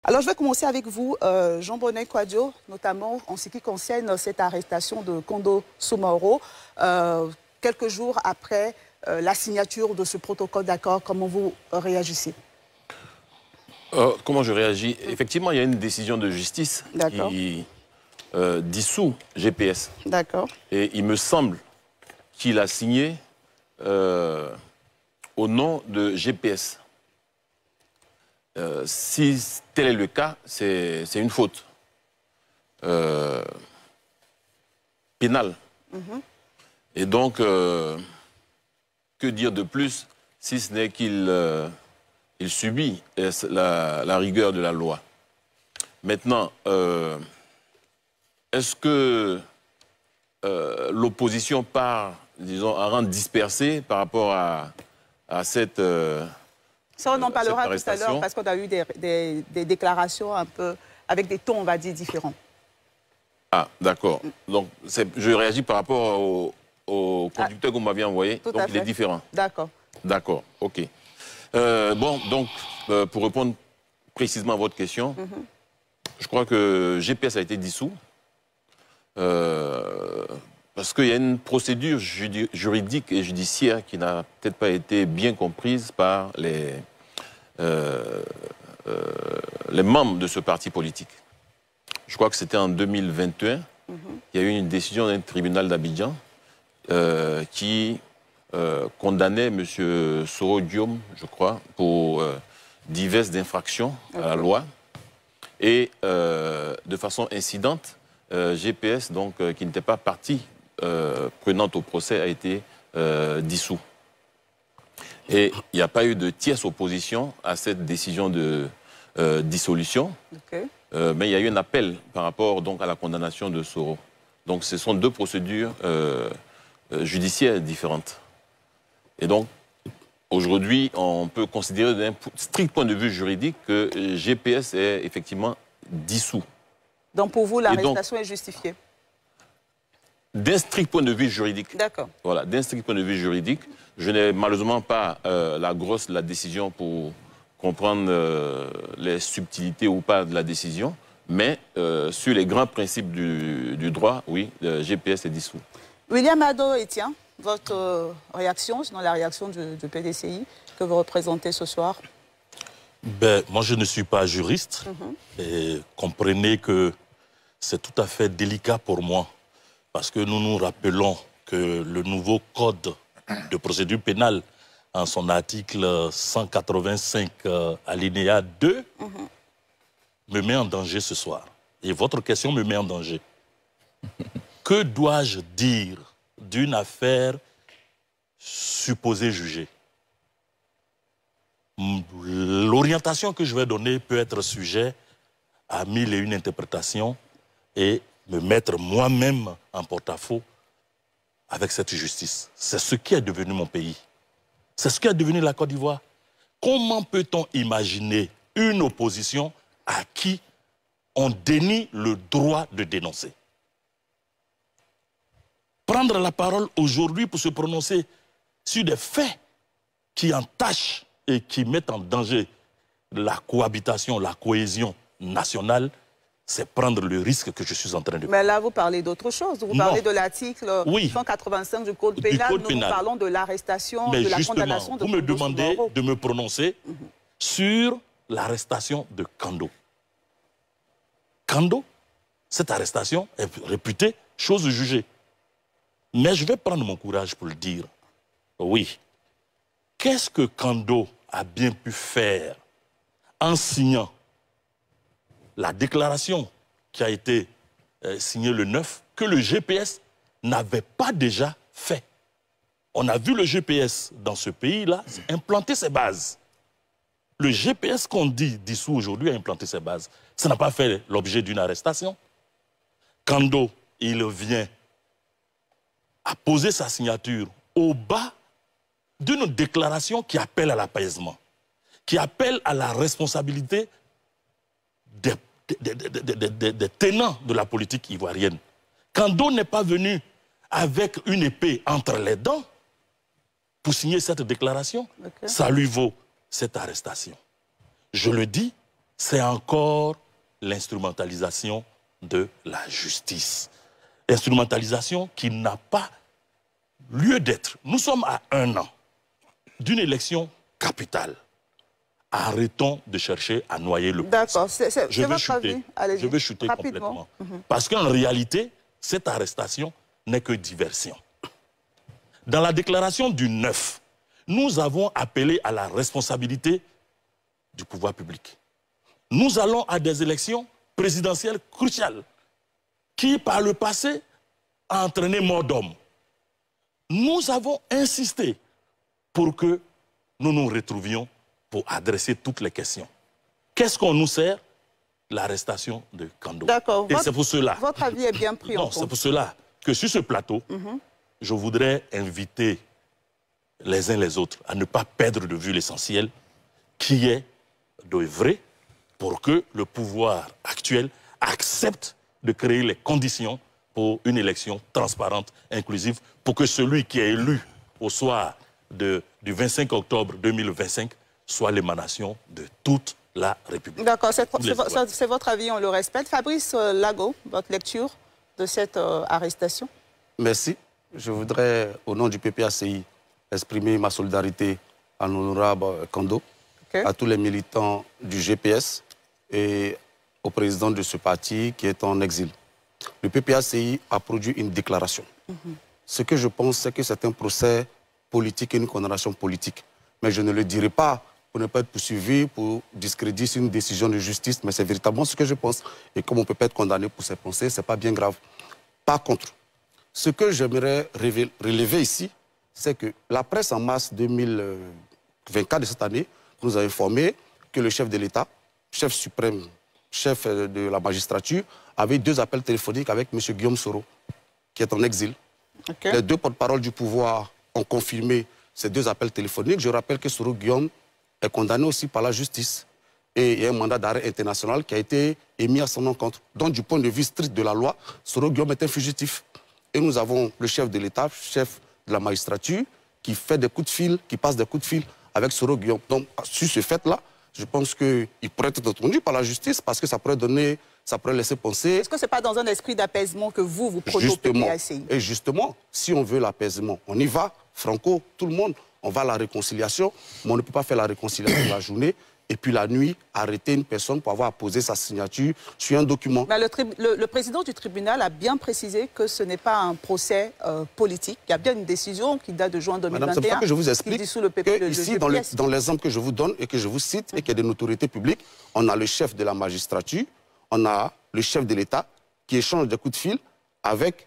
Alors, je vais commencer avec vous, Jean Bonnet Kouadio, notamment en ce qui concerne cette arrestation de Kondo Soumaoro, quelques jours après la signature de ce protocole d'accord. Comment vous réagissez? Comment je réagis? Effectivement, il y a une décision de justice qui dissout GPS. D'accord. Et il me semble qu'il a signé au nom de GPS. Si tel est le cas, c'est une faute pénale. Et donc, que dire de plus si ce n'est qu'il il subit la rigueur de la loi. Maintenant, est-ce que l'opposition part, disons, à rendre dispersée par rapport à cette ça, on en parlera tout à l'heure parce qu'on a eu des déclarations un peu avec des tons, on va dire, différents. Ah, d'accord. Donc, je réagis par rapport au conducteur que vous m'aviez envoyé. Donc, il est différent. D'accord. D'accord, ok. Bon, donc, pour répondre précisément à votre question, je crois que GPS a été dissous parce qu'il y a une procédure juridique et judiciaire qui n'a peut-être pas été bien comprise par les membres de ce parti politique. Je crois que c'était en 2021. Il y a eu une décision d'un tribunal d'Abidjan qui condamnait M. Soro Diom, je crois, pour diverses infractions à la loi. Et de façon incidente, GPS, donc, qui n'était pas partie prenante au procès, a été dissous. Et il n'y a pas eu de tierce opposition à cette décision de dissolution. Mais il y a eu un appel par rapport donc, à la condamnation de Soro. Donc ce sont deux procédures judiciaires différentes. Et donc, aujourd'hui, on peut considérer d'un strict point de vue juridique que GPS est effectivement dissous. Donc pour vous, l'arrestation est justifiée? D'un strict point de vue juridique. D'accord. Voilà, d'un strict point de vue juridique. Je n'ai malheureusement pas la décision pour comprendre les subtilités ou pas de la décision, mais sur les grands principes du droit, oui, GPS est dissous. William Ado-Etienne, votre réaction, sinon la réaction du PDCI que vous représentez ce soir? Ben, moi, je ne suis pas juriste. Et comprenez que c'est tout à fait délicat pour moi. Parce que nous nous rappelons que le nouveau code de procédure pénale, en son article 185, alinéa 2, me met en danger ce soir. Et votre question me met en danger. Que dois-je dire d'une affaire supposée jugée? L'orientation que je vais donner peut être sujet à 1001 interprétations et me mettre moi-même en porte-à-faux avec cette justice. C'est ce qui est devenu mon pays. C'est ce qui est devenu la Côte d'Ivoire. Comment peut-on imaginer une opposition à qui on dénie le droit de dénoncer? Prendre la parole aujourd'hui pour se prononcer sur des faits qui entachent et qui mettent en danger la cohabitation, la cohésion nationale, c'est prendre le risque que je suis en train de prendre. Mais là, vous parlez d'autre chose. Vous parlez de l'article 185 du Code pénal. Nous parlons de l'arrestation, de la condamnation de Kondo Soumaoro. Vous me demandez de me prononcer sur l'arrestation de Kondo. Kondo, cette arrestation est réputée chose jugée. Mais je vais prendre mon courage pour le dire. Oui. Qu'est-ce que Kondo a bien pu faire en signant la déclaration qui a été signée le 9, que le GPS n'avait pas déjà fait? On a vu le GPS dans ce pays-là implanter ses bases. Le GPS qu'on dit dissous aujourd'hui a implanté ses bases. Ça n'a pas fait l'objet d'une arrestation. Kondo, il vient à poser sa signature au bas d'une déclaration qui appelle à l'apaisement, qui appelle à la responsabilité des tenants de la politique ivoirienne. Kondo n'est pas venu avec une épée entre les dents pour signer cette déclaration. Ça lui vaut cette arrestation. Je le dis c'est encore l'instrumentalisation de la justice. Instrumentalisation qui n'a pas lieu d'être. Nous sommes à 1 an d'une élection capitale. Arrêtons de chercher à noyer le poisson. D'accord, c'est votre avis. Je vais chuter complètement. Parce qu'en réalité, cette arrestation n'est que diversion. Dans la déclaration du 9, nous avons appelé à la responsabilité du pouvoir public. Nous allons à des élections présidentielles cruciales qui, par le passé, a entraîné mort d'homme. Nous avons insisté pour que nous nous retrouvions pour adresser toutes les questions. Qu'est-ce qu'on nous sert? L'arrestation de Kando. D'accord. Et c'est pour cela. Votre avis est bien pris en compte. C'est pour cela que sur ce plateau, je voudrais inviter les uns les autres à ne pas perdre de vue l'essentiel, qui est d'œuvrer pour que le pouvoir actuel accepte de créer les conditions pour une élection transparente, inclusive, pour que celui qui est élu au soir du 25 octobre 2025 soit l'émanation de toute la République. D'accord, c'est votre avis, on le respecte. Fabrice Lago, votre lecture de cette arrestation? Merci. Je voudrais, au nom du PPACI, exprimer ma solidarité à l'honorable Kando, à tous les militants du GPS et au président de ce parti qui est en exil. Le PPACI a produit une déclaration. Ce que je pense, c'est que c'est un procès politique et une condamnation politique. Mais je ne le dirai pas pour ne pas être poursuivi, pour discréditer une décision de justice, mais c'est véritablement ce que je pense. Et comme on ne peut pas être condamné pour ses pensées, ce n'est pas bien grave. Par contre, ce que j'aimerais relever ici, c'est que la presse en mars 2024 de cette année nous a informé que le chef de l'État, chef suprême, chef de la magistrature, avait 2 appels téléphoniques avec M. Guillaume Soro, qui est en exil. Les 2 porte-paroles du pouvoir ont confirmé ces 2 appels téléphoniques. Je rappelle que Soro Guillaume est condamné aussi par la justice. Et il y a un mandat d'arrêt international qui a été émis à son encontre. Donc, du point de vue strict de la loi, Soro Guillaume est un fugitif. Et nous avons le chef de l'État, chef de la magistrature, qui fait des coups de fil, qui passe des coups de fil avec Soro Guillaume. Donc, sur ce fait-là, je pense qu'il pourrait être entendu par la justice parce que ça pourrait laisser penser... Est-ce que ce n'est pas dans un esprit d'apaisement que vous prenez au PPACI? Et justement, si on veut l'apaisement, on y va, franco, tout le monde, on va à la réconciliation, mais on ne peut pas faire la réconciliation la journée et puis la nuit, arrêter une personne pour avoir posé sa signature sur un document. Mais le président du tribunal a bien précisé que ce n'est pas un procès politique. Il y a bien une décision qui date de juin 2021. Madame, c'est pour ça que je vous explique que ici, dans l'exemple que je vous donne et que je vous cite, et qui est d'une autorité publique, on a le chef de la magistrature, on a le chef de l'État qui échange des coups de fil avec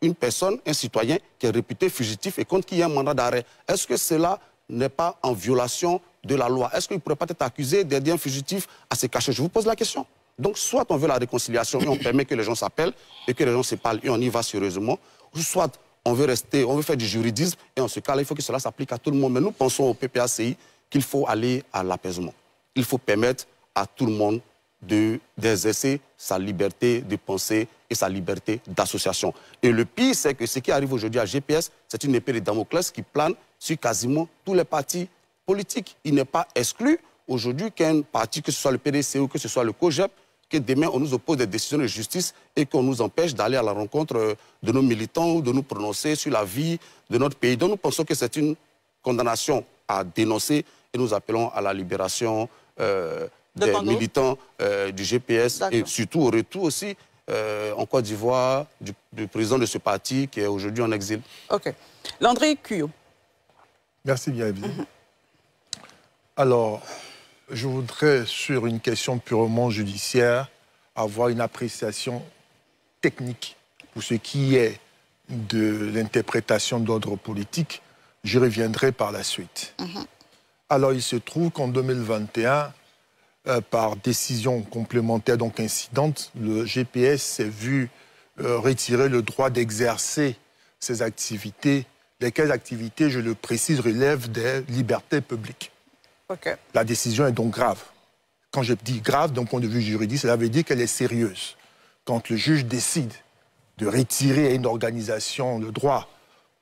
une personne, un citoyen qui est réputé fugitif et contre qui il y a un mandat d'arrêt. Est-ce que cela n'est pas en violation de la loi? Est-ce qu'il ne pourrait pas être accusé d'aider un fugitif à se cacher? Je vous pose la question. Donc, soit on veut la réconciliation et on permet que les gens s'appellent et que les gens se parlent et on y va sérieusement, soit on veut faire du juridisme et en ce cas-là, il faut que cela s'applique à tout le monde. Mais nous pensons au PPACI qu'il faut aller à l'apaisement. Il faut permettre à tout le monde d'exercer sa liberté de penser et sa liberté d'association. Et le pire, c'est que ce qui arrive aujourd'hui à GPS, c'est une épée de Damoclès qui plane sur quasiment tous les partis politiques. Il n'est pas exclu aujourd'hui qu'un parti, que ce soit le PDC ou que ce soit le COJEP, que demain on nous oppose des décisions de justice et qu'on nous empêche d'aller à la rencontre de nos militants ou de nous prononcer sur la vie de notre pays. Donc nous pensons que c'est une condamnation à dénoncer et nous appelons à la libération des militants du GPS et surtout au retour aussi en Côte d'Ivoire du président de ce parti qui est aujourd'hui en exil. Ok. Landry Cuyot. Merci bien, Evelyne. Alors, je voudrais, sur une question purement judiciaire, avoir une appréciation technique pour ce qui est de l'interprétation d'ordre politique. Je reviendrai par la suite. Alors, il se trouve qu'en 2021, par décision complémentaire, donc incidente, le GPS s'est vu retirer le droit d'exercer ses activités, lesquelles activités, je le précise, relèvent des libertés publiques. La décision est donc grave. Quand je dis grave d'un point de vue juridique, cela veut dire qu'elle est sérieuse. Quand le juge décide de retirer à une organisation le droit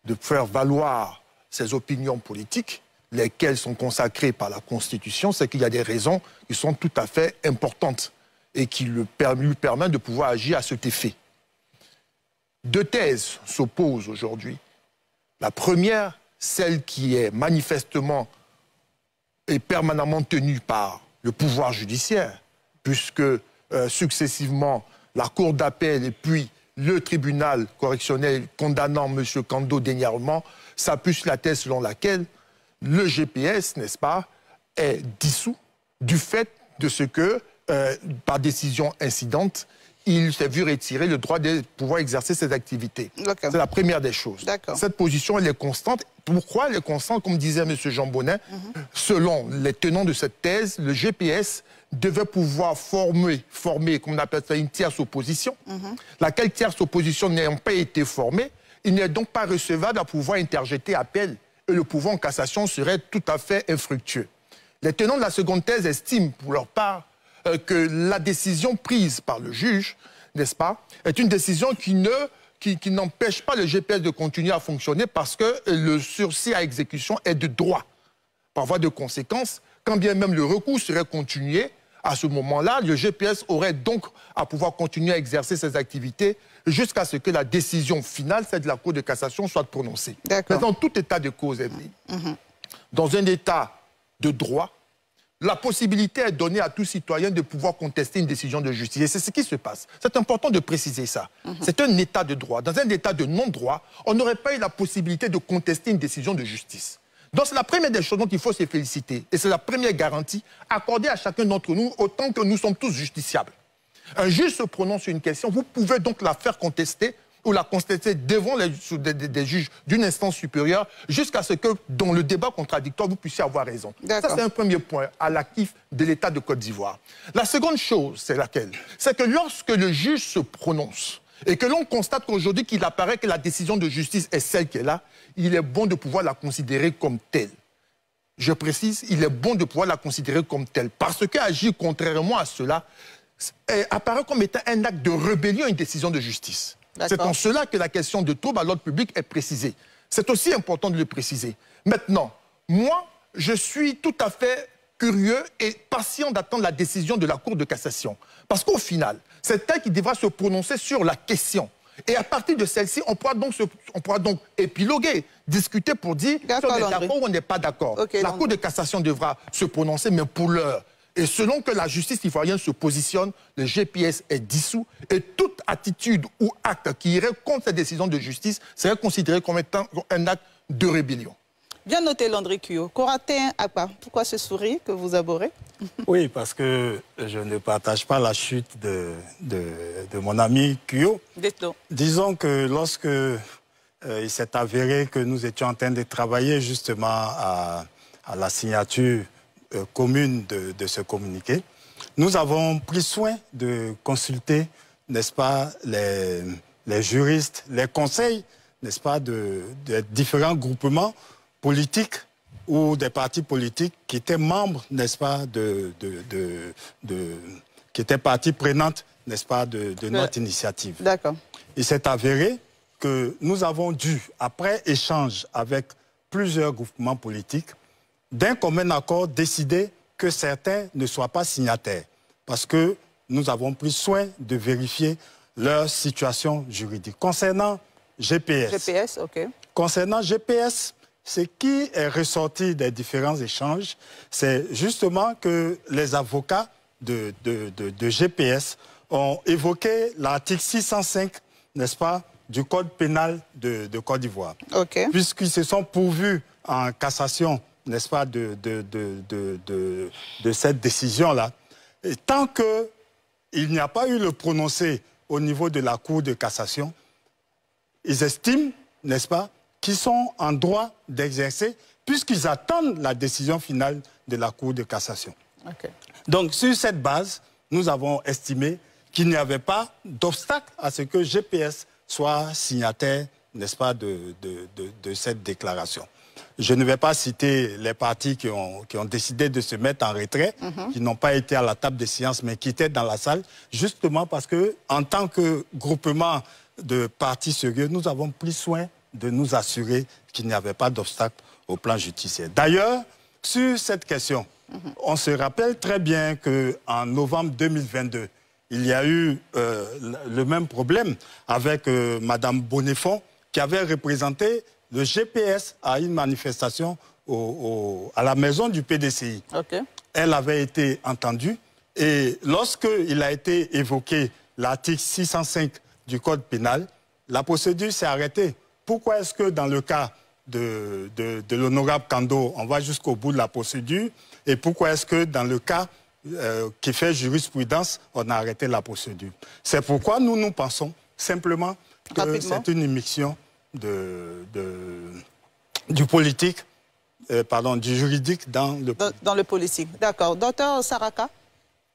de faire valoir ses opinions politiques, lesquelles sont consacrées par la Constitution, c'est qu'il y a des raisons qui sont tout à fait importantes et qui lui permettent de pouvoir agir à cet effet. Deux thèses s'opposent aujourd'hui. La première, celle qui est manifestement et permanemment tenue par le pouvoir judiciaire, puisque successivement la Cour d'appel et puis le tribunal correctionnel condamnant M. Kando dernièrement s'appuie sur la thèse selon laquelle le GPS, n'est-ce pas, est dissous du fait de ce que, par décision incidente, il s'est vu retirer le droit de pouvoir exercer ses activités. C'est la première des choses. Cette position, elle est constante. Pourquoi elle est constante? Comme disait M. Jean Bonnet, selon les tenants de cette thèse, le GPS devait pouvoir former, comme on appelle ça, une tierce opposition, laquelle tierce opposition n'ayant pas été formée, il n'est donc pas recevable à pouvoir interjeter appel et le pouvoir en cassation serait tout à fait infructueux. Les tenants de la seconde thèse estiment, pour leur part, que la décision prise par le juge, n'est-ce pas, est une décision qui n'empêche pas le GPS de continuer à fonctionner parce que le sursis à exécution est de droit. Par voie de conséquence, quand bien même le recours serait continué, à ce moment-là, le GPS aurait donc à pouvoir continuer à exercer ses activités jusqu'à ce que la décision finale, celle de la Cour de cassation, soit prononcée. Mais dans tout état de cause, dans un état de droit, la possibilité est donnée à tout citoyen de pouvoir contester une décision de justice. Et c'est ce qui se passe. C'est important de préciser ça. C'est un état de droit. Dans un état de non-droit, on n'aurait pas eu la possibilité de contester une décision de justice. Donc c'est la première des choses dont il faut se féliciter. Et c'est la première garantie accordée à chacun d'entre nous, autant que nous sommes tous justiciables. Un juge se prononce sur une question, vous pouvez donc la faire contester ou la contester devant des juges d'une instance supérieure jusqu'à ce que, dans le débat contradictoire, vous puissiez avoir raison. Ça, c'est un premier point à l'actif de l'État de Côte d'Ivoire. La seconde chose, c'est laquelle? C'est que lorsque le juge se prononce et que l'on constate qu'aujourd'hui qu'il apparaît que la décision de justice est celle qu'elle a, il est bon de pouvoir la considérer comme telle. Je précise, il est bon de pouvoir la considérer comme telle, parce qu'agir contrairement à cela apparaît comme étant un acte de rébellion à une décision de justice. C'est en cela que la question de trouble à l'ordre public est précisée. C'est aussi important de le préciser. Maintenant, moi, je suis tout à fait curieux et patient d'attendre la décision de la Cour de cassation. Parce qu'au final, c'est elle qui devra se prononcer sur la question. Et à partir de celle-ci, on pourra donc épiloguer, discuter pour dire si on est d'accord ou on n'est pas d'accord. La Cour de cassation devra se prononcer, mais pour l'heure. Et selon que la justice ivoirienne se positionne, le GPS est dissous et toute attitude ou acte qui irait contre cette décision de justice serait considéré comme étant un acte de rébellion. Bien noté, Landry Kuyo. Coratin Akpa, pourquoi ce sourire que vous abhorrez? Oui, parce que je ne partage pas la chute de mon ami Kuyo. Disons que lorsque il s'est avéré que nous étions en train de travailler justement à la signature commune de ce communiqué, nous avons pris soin de consulter, n'est-ce pas, les juristes, les conseils, n'est-ce pas, de différents groupements politiques ou des partis politiques qui étaient membres, n'est-ce pas, qui étaient partie prenante, n'est-ce pas, de notre initiative. D'accord. Il s'est avéré que nous avons dû, après échange avec plusieurs groupements politiques, d'un commun accord, décider que certains ne soient pas signataires. Parce que nous avons pris soin de vérifier leur situation juridique. Concernant GPS. Concernant GPS, ce qui est ressorti des différents échanges, c'est justement que les avocats de GPS ont évoqué l'article 605, n'est-ce pas, du Code pénal de Côte d'Ivoire. Puisqu'ils se sont pourvus en cassation, n'est-ce pas, de cette décision-là. Et tant qu'il n'y a pas eu le prononcé au niveau de la Cour de cassation, ils estiment, n'est-ce pas, qu'ils sont en droit d'exercer, puisqu'ils attendent la décision finale de la Cour de cassation. Donc, sur cette base, nous avons estimé qu'il n'y avait pas d'obstacle à ce que GPS soit signataire, n'est-ce pas, de cette déclaration. Je ne vais pas citer les partis qui ont décidé de se mettre en retrait, qui n'ont pas été à la table des séances, mais qui étaient dans la salle, justement parce que, en tant que groupement de partis sérieux, nous avons pris soin de nous assurer qu'il n'y avait pas d'obstacle au plan judiciaire. D'ailleurs, sur cette question, on se rappelle très bien qu'en novembre 2022, il y a eu le même problème avec Mme Bonnefond, qui avait représenté le GPS à une manifestation à la maison du PDCI. Okay. Elle avait été entendue et lorsqu'il a été évoqué l'article 605 du Code pénal, la procédure s'est arrêtée. Pourquoi est-ce que dans le cas de l'honorable Kando, on va jusqu'au bout de la procédure, et pourquoi est-ce que dans le cas qui fait jurisprudence, on a arrêté la procédure? C'est pourquoi nous pensons simplement que c'est une immixtion du politique, du juridique dans le politique. D'accord. Docteur Saraka.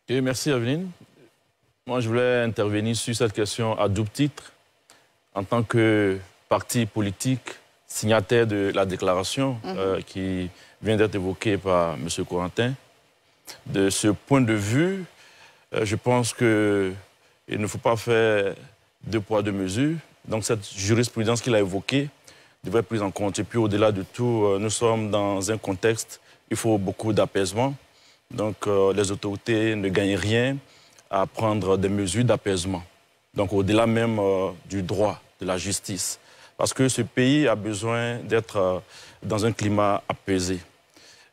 Et merci, Aveline. Moi, je voulais intervenir sur cette question à double titre. En tant que parti politique signataire de la déclaration qui vient d'être évoquée par M. Corentin, de ce point de vue, je pense qu'il ne faut pas faire deux poids, deux mesures. Donc cette jurisprudence qu'il a évoquée devrait être prise en compte. Et puis au-delà de tout, nous sommes dans un contexte, il faut beaucoup d'apaisement. Donc les autorités ne gagnent rien à prendre des mesures d'apaisement. Donc au-delà même du droit, de la justice. Parce que ce pays a besoin d'être dans un climat apaisé.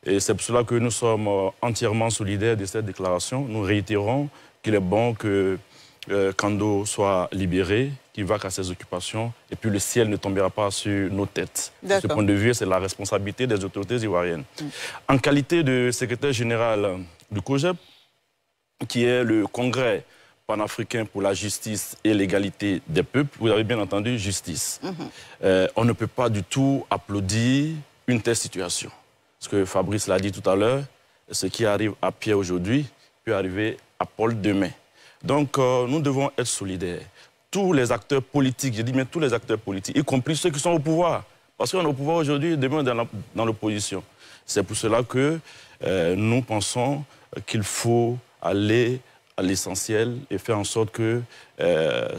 Et c'est pour cela que nous sommes entièrement solidaires de cette déclaration. Nous réitérons qu'il est bon que Kando soit libéré, qu'il va à ses occupations, et puis le ciel ne tombera pas sur nos têtes. De ce point de vue, c'est la responsabilité des autorités ivoiriennes. En qualité de secrétaire général du COJEP, qui est le congrès panafricain pour la justice et l'égalité des peuples, vous avez bien entendu, justice. On ne peut pas du tout applaudir une telle situation. Parce que Fabrice l'a dit tout à l'heure, ce qui arrive à Pierre aujourd'hui peut arriver à Paul demain. Donc, nous devons être solidaires. Tous les acteurs politiques, je dis bien tous les acteurs politiques, y compris ceux qui sont au pouvoir. Parce qu'on est au pouvoir aujourd'hui, demain dans l'opposition. C'est pour cela que nous pensons qu'il faut aller à l'essentiel et faire en sorte que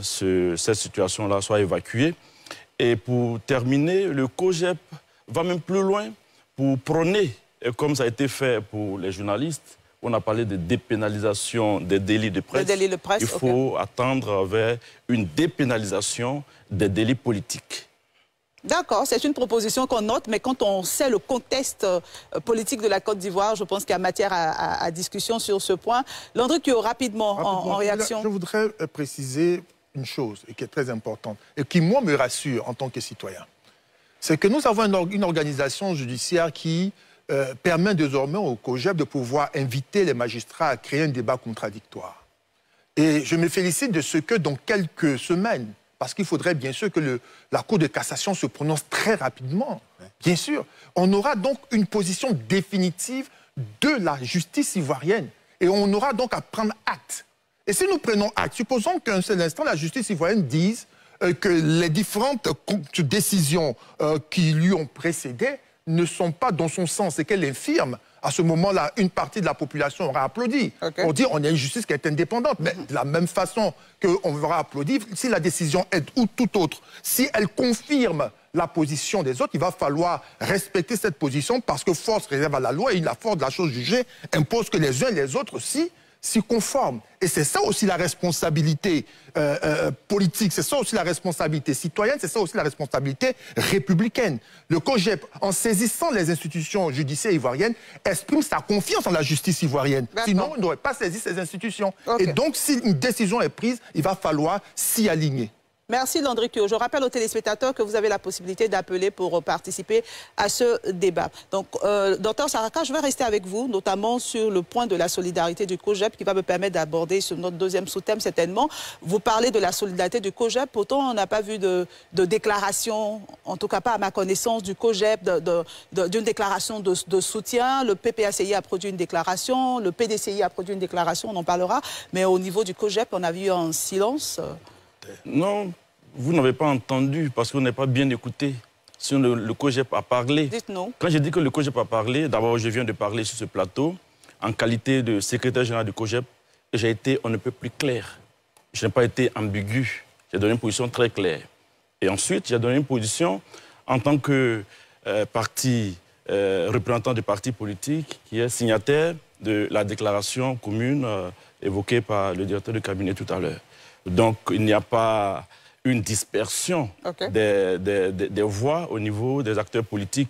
cette situation-là soit évacuée. Et pour terminer, le COJEP va même plus loin pour prôner, comme ça a été fait pour les journalistes. On a parlé de dépénalisation des délits de presse. Il faut attendre vers une dépénalisation des délits politiques. D'accord, c'est une proposition qu'on note, mais quand on sait le contexte politique de la Côte d'Ivoire, je pense qu'il y a matière à discussion sur ce point. Landry Kyo, rapidement, en réaction. Je voudrais préciser une chose qui est très importante et qui, moi, me rassure en tant que citoyen. C'est que nous avons une organisation judiciaire qui permet désormais au COJEP de pouvoir inviter les magistrats à créer un débat contradictoire. Et je me félicite de ce que dans quelques semaines, parce qu'il faudrait bien sûr que la Cour de cassation se prononce très rapidement, bien sûr, on aura donc une position définitive de la justice ivoirienne. Et on aura donc à prendre acte. Et si nous prenons acte, supposons qu'un seul instant, la justice ivoirienne dise que les différentes décisions qui lui ont précédé ne sont pas dans son sens et qu'elle infirme, à ce moment-là, une partie de la population aura applaudi. On dit on a une justice qui est indépendante, mais de la même façon qu'on aura applaudi, si la décision est ou tout autre, si elle confirme la position des autres, il va falloir respecter cette position parce que force réserve à la loi et la force de la chose jugée impose que les uns et les autres aussi s'y conforment. Et c'est ça aussi la responsabilité politique, c'est ça aussi la responsabilité citoyenne, c'est ça aussi la responsabilité républicaine. Le COJEP, en saisissant les institutions judiciaires ivoiriennes, exprime sa confiance en la justice ivoirienne. Sinon, il n'aurait pas saisi ces institutions. Et donc, si une décision est prise, il va falloir s'y aligner. Merci Landry Kyo. Je rappelle aux téléspectateurs que vous avez la possibilité d'appeler pour participer à ce débat. Donc, docteur Saraka, je vais rester avec vous, notamment sur le point de la solidarité du COJEP qui va me permettre d'aborder notre deuxième sous-thème certainement. Vous parlez de la solidarité du COJEP, pourtant on n'a pas vu de déclaration, en tout cas pas à ma connaissance, du COJEP, d'une déclaration de soutien. Le PPACI a produit une déclaration, le PDCI a produit une déclaration, on en parlera, mais au niveau du COJEP, on a vu un silence. Non, vous n'avez pas entendu parce qu'on n'est pas bien écouté. Si le COJEP a parlé. Dites-nous. Quand je dis que le COJEP a parlé, d'abord je viens de parler sur ce plateau, en qualité de secrétaire général du COJEP, j'ai été on ne peut plus clair. Je n'ai pas été ambigu. J'ai donné une position très claire. Et ensuite, j'ai donné une position en tant que parti représentant du parti politique qui est signataire de la déclaration commune évoquée par le directeur de cabinet tout à l'heure. Donc, il n'y a pas une dispersion des voix au niveau des acteurs politiques.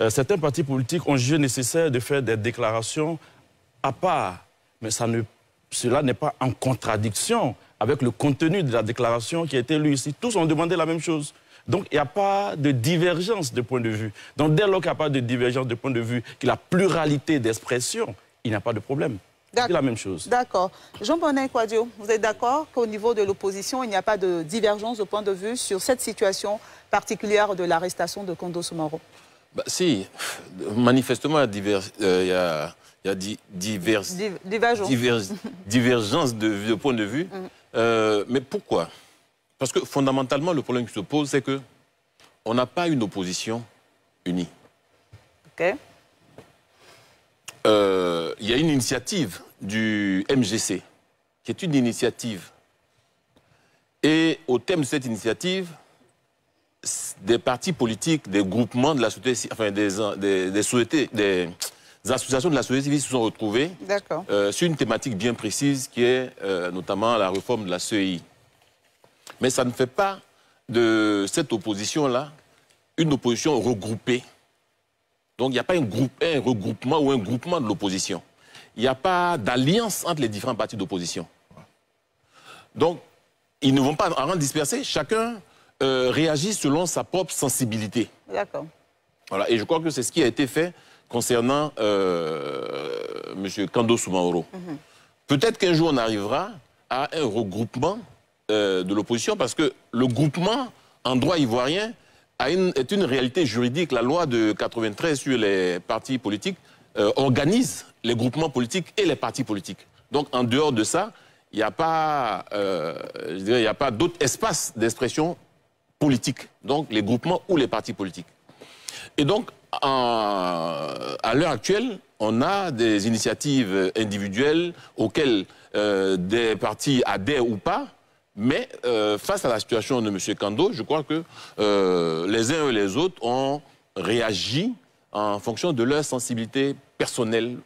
Certains partis politiques ont jugé nécessaire de faire des déclarations à part, mais cela n'est pas en contradiction avec le contenu de la déclaration qui a été lue ici. Tous ont demandé la même chose. Donc, il n'y a pas de divergence de point de vue. Donc, dès lors qu'il n'y a pas de divergence de point de vue, qu'il y a la pluralité d'expression, il n'y a pas de problème. C'est la même chose. D'accord. Jean-Bonnet Kouadio, vous êtes d'accord qu'au niveau de l'opposition, il n'y a pas de divergence de point de vue sur cette situation particulière de l'arrestation de Kondo Soumahoro? Si, manifestement, il y a divergence de point de vue. Mais pourquoi? Parce que fondamentalement, le problème qui se pose, c'est qu'on n'a pas une opposition unie. OK. Il y a une initiative du MGC, qui est une initiative. Et au terme de cette initiative, des partis politiques, des groupements de la société, enfin des associations de la société civile se sont retrouvées sur une thématique bien précise qui est notamment la réforme de la CEI. Mais ça ne fait pas de cette opposition-là une opposition regroupée. Donc, il n'y a pas un regroupement ou un groupement de l'opposition. Il n'y a pas d'alliance entre les différents partis d'opposition. Donc, ils ne vont pas en rendre dispersés. Chacun réagit selon sa propre sensibilité. D'accord. Voilà. Et je crois que c'est ce qui a été fait concernant M. Kondo Soumahoro. Peut-être qu'un jour, on arrivera à un regroupement de l'opposition, parce que le groupement, en droit ivoirien, est une réalité juridique. La loi de 93 sur les partis politiques organise les groupements politiques et les partis politiques. Donc, en dehors de ça, il n'y a pas, d'autre espace d'expression politique. Donc, les groupements ou les partis politiques. Et donc, à l'heure actuelle, on a des initiatives individuelles auxquelles des partis adhèrent ou pas. Mais face à la situation de M. Kondo, je crois que les uns et les autres ont réagi en fonction de leur sensibilité personnelle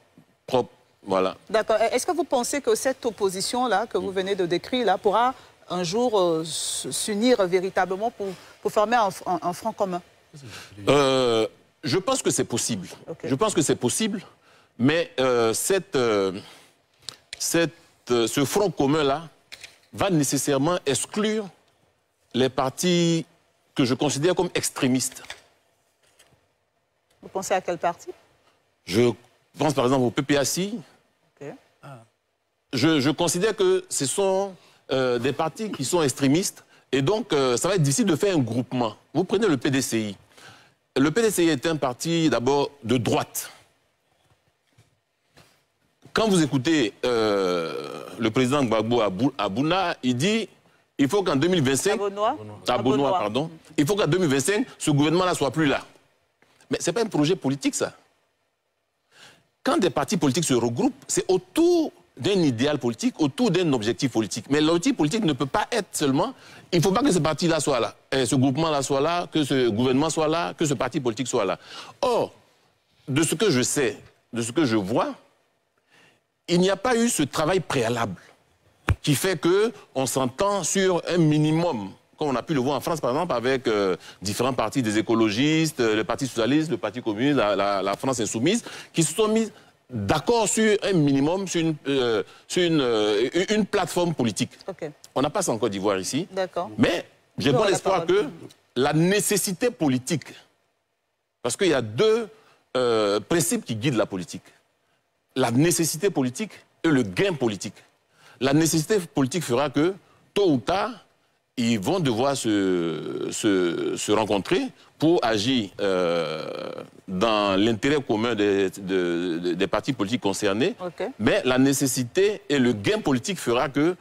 propre. Voilà. D'accord. Est-ce que vous pensez que cette opposition-là, que vous venez de décrire, là, pourra un jour s'unir véritablement pour former un front commun? Je pense que c'est possible. Je pense que c'est possible, mais ce front commun-là va nécessairement exclure les partis que je considère comme extrémistes. Vous pensez à quel parti? Je pense par exemple au PPACI. Je considère que ce sont des partis qui sont extrémistes et donc ça va être difficile de faire un groupement. Vous prenez le PDCI. Le PDCI est un parti d'abord de droite. Quand vous écoutez le président Gbagbo Abouna, il dit il faut qu'en 2025... Abouna, pardon. Il faut qu'en 2025, ce gouvernement-là soit plus là. Mais ce n'est pas un projet politique, ça. Quand des partis politiques se regroupent, c'est autour d'un idéal politique, autour d'un objectif politique. Mais l'objectif politique ne peut pas être seulement... Il ne faut pas que ce parti-là soit là, ce groupement-là soit là, que ce gouvernement soit là, que ce parti politique soit là. Or, de ce que je sais, de ce que je vois, il n'y a pas eu ce travail préalable qui fait qu'on s'entend sur un minimum, comme on a pu le voir en France, par exemple, avec différents partis des écologistes, le Parti socialiste, le Parti communiste, la France insoumise, qui se sont mis d'accord sur un minimum, sur une plateforme politique. On n'a pas ça en Côte d'Ivoire ici, mais j'ai bon espoir que la nécessité politique, parce qu'il y a deux principes qui guident la politique. La nécessité politique et le gain politique. La nécessité politique fera que, tôt ou tard, ils vont devoir se rencontrer pour agir dans l'intérêt commun des partis politiques concernés. Mais la nécessité et le gain politique fera que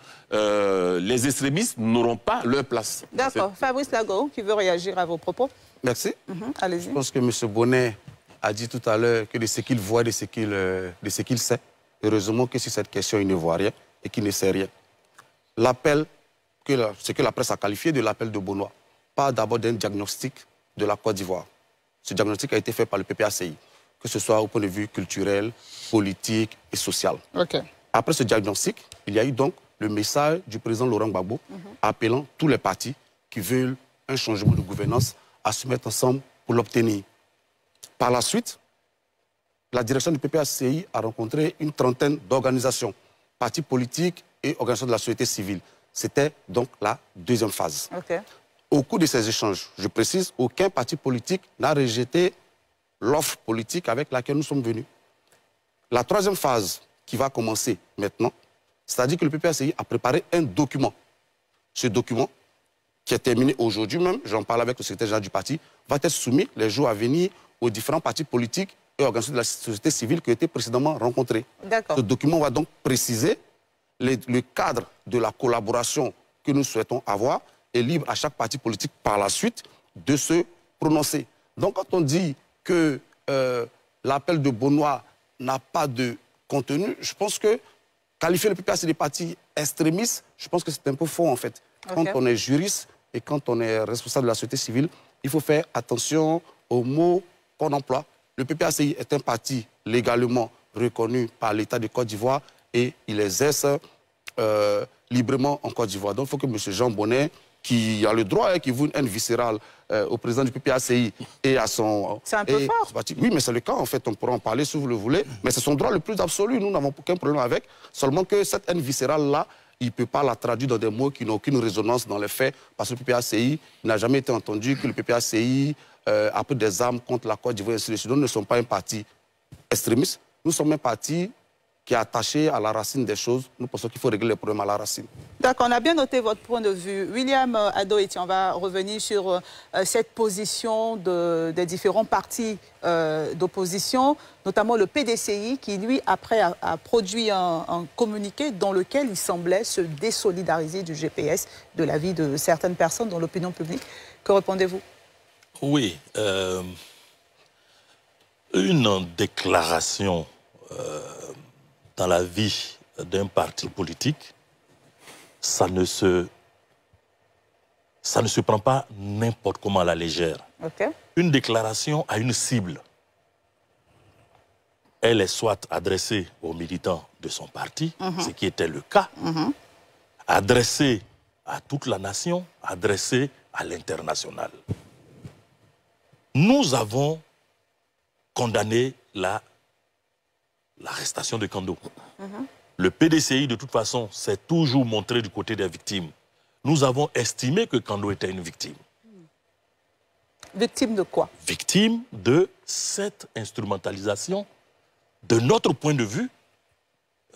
les extrémistes n'auront pas leur place. D'accord. Fabrice Lago, qui veut réagir à vos propos. Merci. Allez-y. Je pense que M. Bonnet a dit tout à l'heure que de ce qu'il voit, de ce qu'il sait, heureusement que sur cette question, il ne voit rien et qu'il ne sait rien. L'appel, ce que la presse a qualifié de l'appel de Benoît, part d'abord d'un diagnostic de la Côte d'Ivoire. Ce diagnostic a été fait par le PPACI. que ce soit au point de vue culturel, politique et social. Okay. Après ce diagnostic, il y a eu donc le message du président Laurent Gbagbo appelant tous les partis qui veulent un changement de gouvernance à se mettre ensemble pour l'obtenir. Par la suite, la direction du PPACI a rencontré une trentaine d'organisations, partis politiques et organisations de la société civile. C'était donc la deuxième phase. Okay. Au cours de ces échanges, je précise, aucun parti politique n'a rejeté l'offre politique avec laquelle nous sommes venus. La troisième phase qui va commencer maintenant, c'est-à-dire que le PPACI a préparé un document. Ce document, qui est terminé aujourd'hui même, j'en parle avec le secrétaire général du parti, va être soumis les jours à venir aux différents partis politiques et organisations de la société civile qui ont été précédemment rencontrés. Ce document va donc préciser le cadre de la collaboration que nous souhaitons avoir et libre à chaque parti politique par la suite de se prononcer. Donc quand on dit que l'appel de Benoît n'a pas de contenu, je pense que qualifier le PPACI des partis extrémistes, je pense que c'est un peu faux en fait. Quand on est juriste et quand on est responsable de la société civile, il faut faire attention aux mots qu'on emploie. Le PPACI est un parti légalement reconnu par l'État de Côte d'Ivoire et il exerce librement en Côte d'Ivoire. Donc il faut que M. Jean Bonnet, qui a le droit, qui voue une haine viscérale au président du PPACI et à son... C'est un peu fort. Oui, mais c'est le cas, en fait, on pourra en parler si vous le voulez, mais c'est son droit le plus absolu, nous n'avons aucun problème avec, seulement que cette haine viscérale-là, il ne peut pas la traduire dans des mots qui n'ont aucune résonance dans les faits, parce que le PPACI n'a jamais été entendu que le PPACI a pris des armes contre la Côte d'Ivoire et ainsi de suite. Nous ne sommes pas un parti extrémiste, nous sommes un parti qui est attaché à la racine des choses. Nous pensons qu'il faut régler les problèmes à la racine. D'accord, on a bien noté votre point de vue. William Ado-Etienne, on va revenir sur cette position des différents partis d'opposition, notamment le PDCI, qui, lui, après, a produit un communiqué dans lequel il semblait se désolidariser du GPS, de l'avis de certaines personnes dans l'opinion publique. Que répondez-vous? Oui, une déclaration dans la vie d'un parti politique, ça ne se prend pas n'importe comment à la légère. Okay. Une déclaration a une cible. Elle est soit adressée aux militants de son parti, ce qui était le cas, adressée à toute la nation, adressée à l'international. Nous avons condamné l'arrestation de Kando. Le PDCI, de toute façon, s'est toujours montré du côté des victimes. Nous avons estimé que Kando était une victime. Victime de quoi? Victime de cette instrumentalisation, de notre point de vue,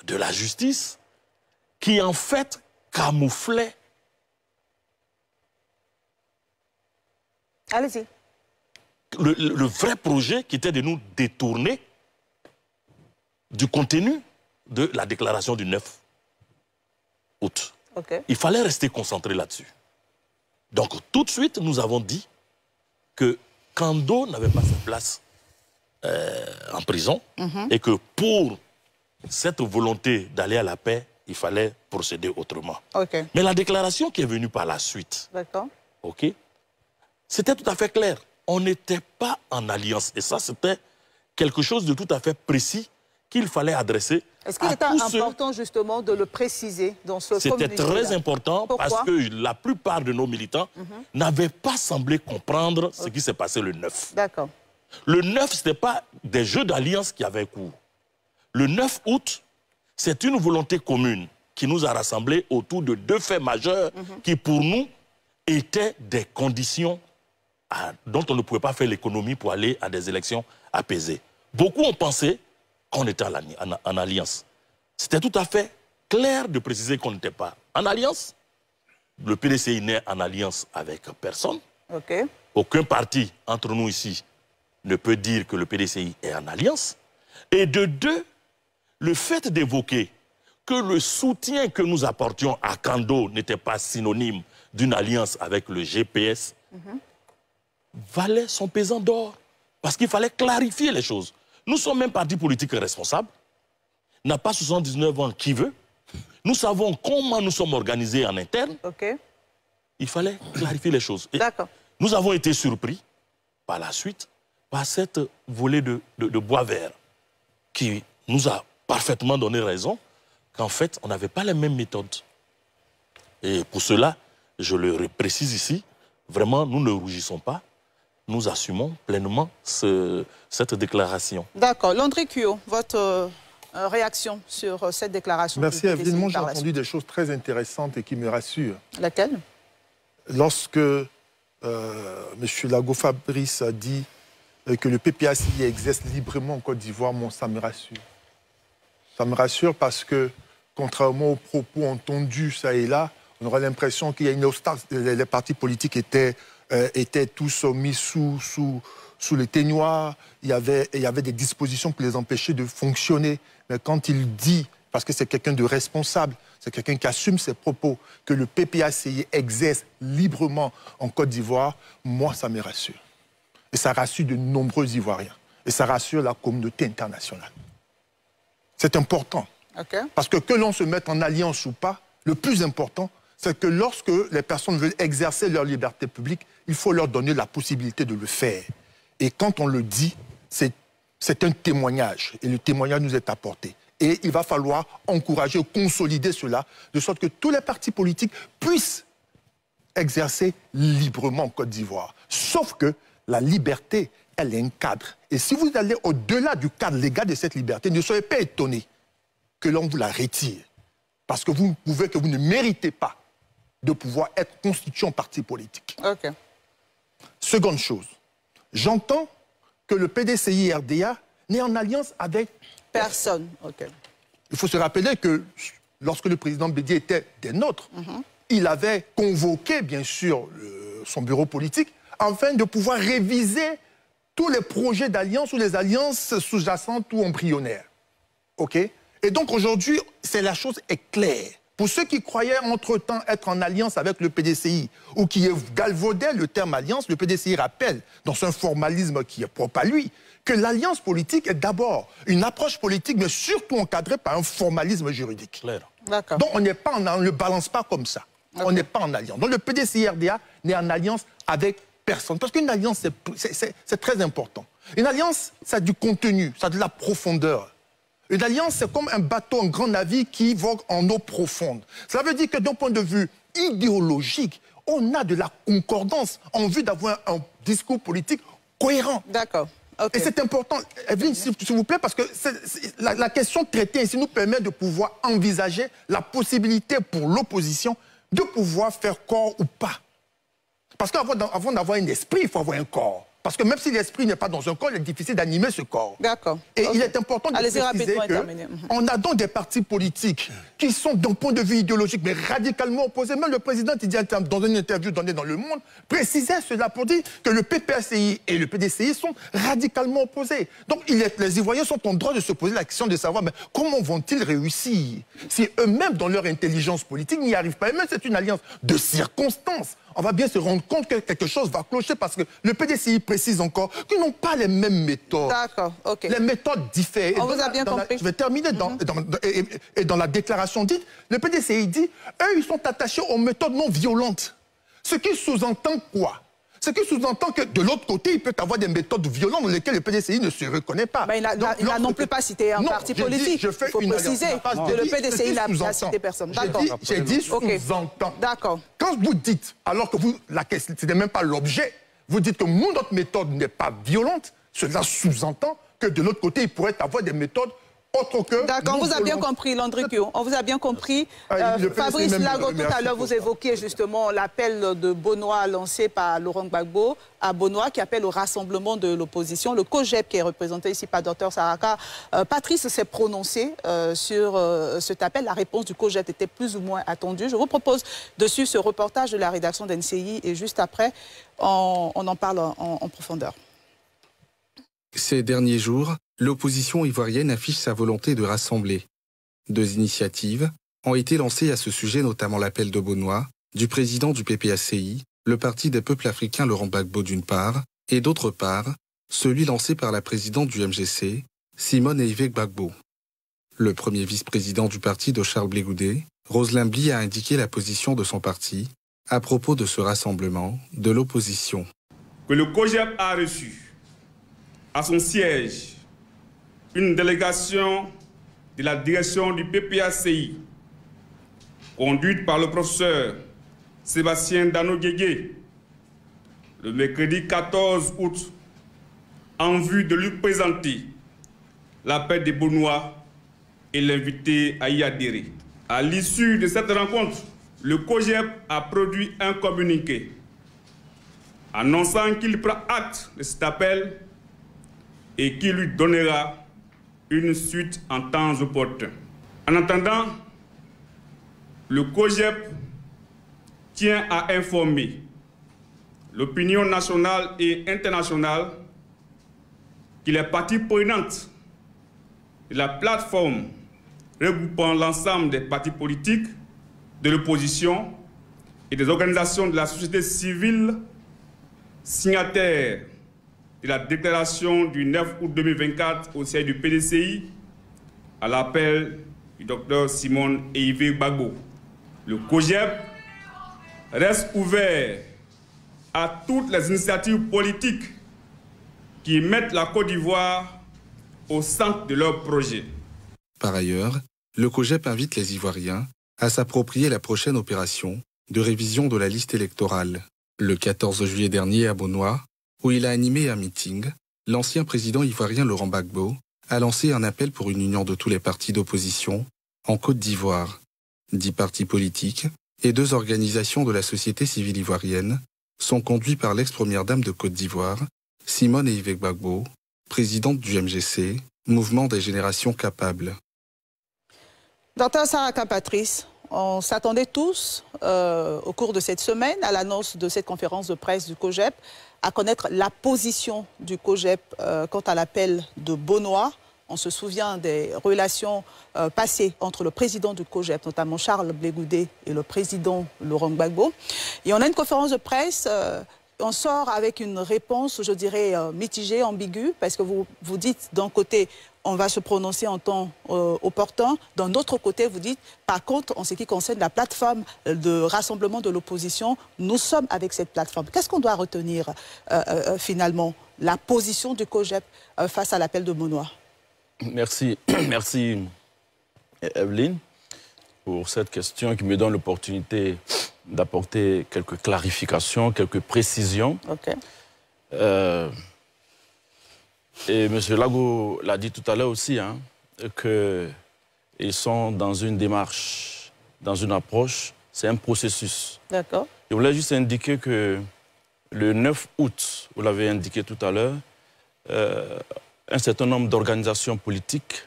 de la justice, qui en fait camouflait. Allez-y. Le vrai projet qui était de nous détourner du contenu de la déclaration du 9 août. Okay. Il fallait rester concentré là-dessus. Donc, tout de suite, nous avons dit que Kando n'avait pas sa place en prison et que pour cette volonté d'aller à la paix, il fallait procéder autrement. Okay. Mais la déclaration qui est venue par la suite, c'était tout à fait clair. On n'était pas en alliance. Et ça, c'était quelque chose de tout à fait précis qu'il fallait adresser. Est-ce qu'il était important justement de le préciser dans ce communiqué? C'était très important. Pourquoi? Parce que la plupart de nos militants n'avaient pas semblé comprendre ce qui s'est passé le 9. D'accord. Le 9, ce n'était pas des jeux d'alliance qui avaient cours. Le 9 août, c'est une volonté commune qui nous a rassemblés autour de deux faits majeurs qui, pour nous, étaient des conditions dont on ne pouvait pas faire l'économie pour aller à des élections apaisées. Beaucoup ont pensé qu'on était en alliance. C'était tout à fait clair de préciser qu'on n'était pas en alliance. Le PDCI n'est en alliance avec personne. Okay. Aucun parti entre nous ici ne peut dire que le PDCI est en alliance. Et de deux, le fait d'évoquer que le soutien que nous apportions à Kando n'était pas synonyme d'une alliance avec le GPS, valait son pesant d'or. Parce qu'il fallait clarifier les choses. Nous sommes un parti politique responsable, n'a pas 79 ans qui veut. Nous savons comment nous sommes organisés en interne. Okay. Il fallait clarifier les choses. D'accord. Nous avons été surpris par la suite par cette volée de bois vert qui nous a parfaitement donné raison qu'en fait, on n'avait pas les mêmes méthodes. Et pour cela, je le précise ici, vraiment, nous ne rougissons pas, nous assumons pleinement cette déclaration. D'accord. Landry Cuot, votre réaction sur cette déclaration? Merci Evelyne. Moi, j'ai entendu des choses très intéressantes et qui me rassurent. Laquelle? Lorsque M. Lago Fabrice a dit que le PPACI exerce librement en Côte d'Ivoire, ça me rassure. Ça me rassure parce que, contrairement aux propos entendus ça et là, on aura l'impression qu'il y a une obstacle. Les partis politiques étaient tous mis sous les ténoirs. Il y avait des dispositions qui les empêchaient de fonctionner. Mais quand il dit, parce que c'est quelqu'un de responsable, c'est quelqu'un qui assume ses propos, que le PPACI exerce librement en Côte d'Ivoire, moi, ça me rassure. Et ça rassure de nombreux Ivoiriens. Et ça rassure la communauté internationale. C'est important. Okay. Parce que l'on se mette en alliance ou pas, le plus important, c'est que lorsque les personnes veulent exercer leur liberté publique, il faut leur donner la possibilité de le faire. Et quand on le dit, c'est un témoignage. Et le témoignage nous est apporté. Et il va falloir encourager, consolider cela, de sorte que tous les partis politiques puissent exercer librement en Côte d'Ivoire. Sauf que la liberté, elle est un cadre. Et si vous allez au-delà du cadre légal de cette liberté, ne soyez pas étonnés que l'on vous la retire. Parce que vous ne méritez pas de pouvoir être constitué en parti politique. Okay. Seconde chose, j'entends que le PDCI-RDA n'est en alliance avec personne. Okay. Il faut se rappeler que lorsque le président Bédié était des nôtres, il avait convoqué, bien sûr, son bureau politique afin de pouvoir réviser tous les projets d'alliance ou les alliances sous-jacentes ou embryonnaires. OK? Et donc aujourd'hui, la chose est claire. Pour ceux qui croyaient entre-temps être en alliance avec le PDCI ou qui galvaudaient le terme alliance, le PDCI rappelle, dans un formalisme qui est propre à lui, que l'alliance politique est d'abord une approche politique, mais surtout encadrée par un formalisme juridique. Donc on ne le balance pas comme ça. Okay. On n'est pas en alliance. Donc le PDCI-RDA n'est en alliance avec personne. Parce qu'une alliance, c'est très important. Une alliance, ça a du contenu, ça a de la profondeur. Une alliance, c'est comme un bateau, un grand navire qui vogue en eau profonde. Cela veut dire que d'un point de vue idéologique, on a de la concordance en vue d'avoir un discours politique cohérent. D'accord. Okay. Et c'est important, Evelyne, s'il vous plaît, parce que la question traitée ici nous permet de pouvoir envisager la possibilité pour l'opposition de pouvoir faire corps ou pas. Parce qu'avant d'avoir un esprit, il faut avoir un corps. Parce que même si l'esprit n'est pas dans un corps, il est difficile d'animer ce corps. D'accord. Et il est important de préciser qu'on a donc des partis politiques qui sont, d'un point de vue idéologique, mais radicalement opposés. Même le président, il dit dans une interview donnée dans Le Monde, précisait cela pour dire que le PPACI et le PDCI sont radicalement opposés. Donc les Ivoiriens sont en droit de se poser la question de savoir mais comment vont-ils réussir si eux-mêmes, dans leur intelligence politique, n'y arrivent pas. Et même c'est une alliance de circonstances. On va bien se rendre compte que quelque chose va clocher parce que le PDCI précise encore qu'ils n'ont pas les mêmes méthodes. D'accord, ok. Les méthodes diffèrent. On vous a bien compris. Je vais terminer. Dans la déclaration dite, le PDCI dit, eux, ils sont attachés aux méthodes non violentes. Ce qui sous-entend quoi? Ce qui sous-entend que de l'autre côté, il peut y avoir des méthodes violentes dans lesquelles le PDCI ne se reconnaît pas. Mais il n'a non plus pas cité un parti politique. Il faut préciser que le PDCI n'a pas cité personne. J'ai dit sous-entend. D'accord. Quand vous dites, alors que la question, ce n'est même pas l'objet, vous dites que notre méthode n'est pas violente, cela sous-entend que de l'autre côté, il pourrait y avoir des méthodes autre que... D'accord, on vous a bien compris, Landry Cuot. On vous a bien compris. Fabrice Lago, tout à l'heure, vous évoquiez justement l'appel de Bonois lancé par Laurent Gbagbo à Bonois, qui appelle au rassemblement de l'opposition. Le COJEP, qui est représenté ici par Dr Saraka. Patrice s'est prononcé sur cet appel. La réponse du COJEP était plus ou moins attendue. Je vous propose de suivre ce reportage de la rédaction d'NCI et juste après, on en parle en profondeur. Ces derniers jours, l'opposition ivoirienne affiche sa volonté de rassembler. 2 initiatives ont été lancées à ce sujet, notamment l'appel de Bonois, du président du PPACI, le Parti des peuples africains Laurent Gbagbo d'une part, et d'autre part, celui lancé par la présidente du MGC, Simone Eivé Gbagbo. Le premier vice-président du parti de Charles Blé Goudé, Roselyne Bly, a indiqué la position de son parti à propos de ce rassemblement de l'opposition. Que le COJEP a reçu à son siège une délégation de la direction du PPACI, conduite par le professeur Sébastien Dano-Guégué, le mercredi 14 août, en vue de lui présenter l'appel des Beaunois et l'inviter à y adhérer. À l'issue de cette rencontre, le COJEP a produit un communiqué annonçant qu'il prend acte de cet appel et qu'il lui donnera une suite en temps opportun. En attendant, le COJEP tient à informer l'opinion nationale et internationale qu'il est partie prenante de la plateforme regroupant l'ensemble des partis politiques, de l'opposition et des organisations de la société civile signataires de la déclaration du 9 août 2024 au siège du PDCI à l'appel du Dr Simone Ehivé Gbagbo. Le COJEP reste ouvert à toutes les initiatives politiques qui mettent la Côte d'Ivoire au centre de leur projet. Par ailleurs, le COJEP invite les Ivoiriens à s'approprier la prochaine opération de révision de la liste électorale. Le 14 juillet dernier à Beaunois, où il a animé un meeting, l'ancien président ivoirien Laurent Gbagbo a lancé un appel pour une union de tous les partis d'opposition en Côte d'Ivoire. 10 partis politiques et 2 organisations de la société civile ivoirienne sont conduits par l'ex-première dame de Côte d'Ivoire, Simone Ehivé Gbagbo, présidente du MGC, Mouvement des Générations Capables. Docteur Saraka Patrice, on s'attendait tous, au cours de cette semaine, à l'annonce de cette conférence de presse du COJEP, à connaître la position du COJEP quant à l'appel de Beaunois. On se souvient des relations passées entre le président du COJEP, notamment Charles Blé Goudé, et le président Laurent Gbagbo. Et on a une conférence de presse, on sort avec une réponse, je dirais, mitigée, ambiguë, parce que vous dites d'un côté, on va se prononcer en temps opportun. D'un autre côté, vous dites, par contre, en ce qui concerne la plateforme de rassemblement de l'opposition, nous sommes avec cette plateforme. Qu'est-ce qu'on doit retenir finalement, la position du COJEP face à l'appel de Beaunois? Merci, merci Evelyne, pour cette question qui me donne l'opportunité d'apporter quelques clarifications, quelques précisions. Okay. Et M. Lago l'a dit tout à l'heure aussi, hein, qu'ils sont dans une démarche, dans une approche, c'est un processus. D'accord. Je voulais juste indiquer que le 9 août, vous l'avez indiqué tout à l'heure, un certain nombre d'organisations politiques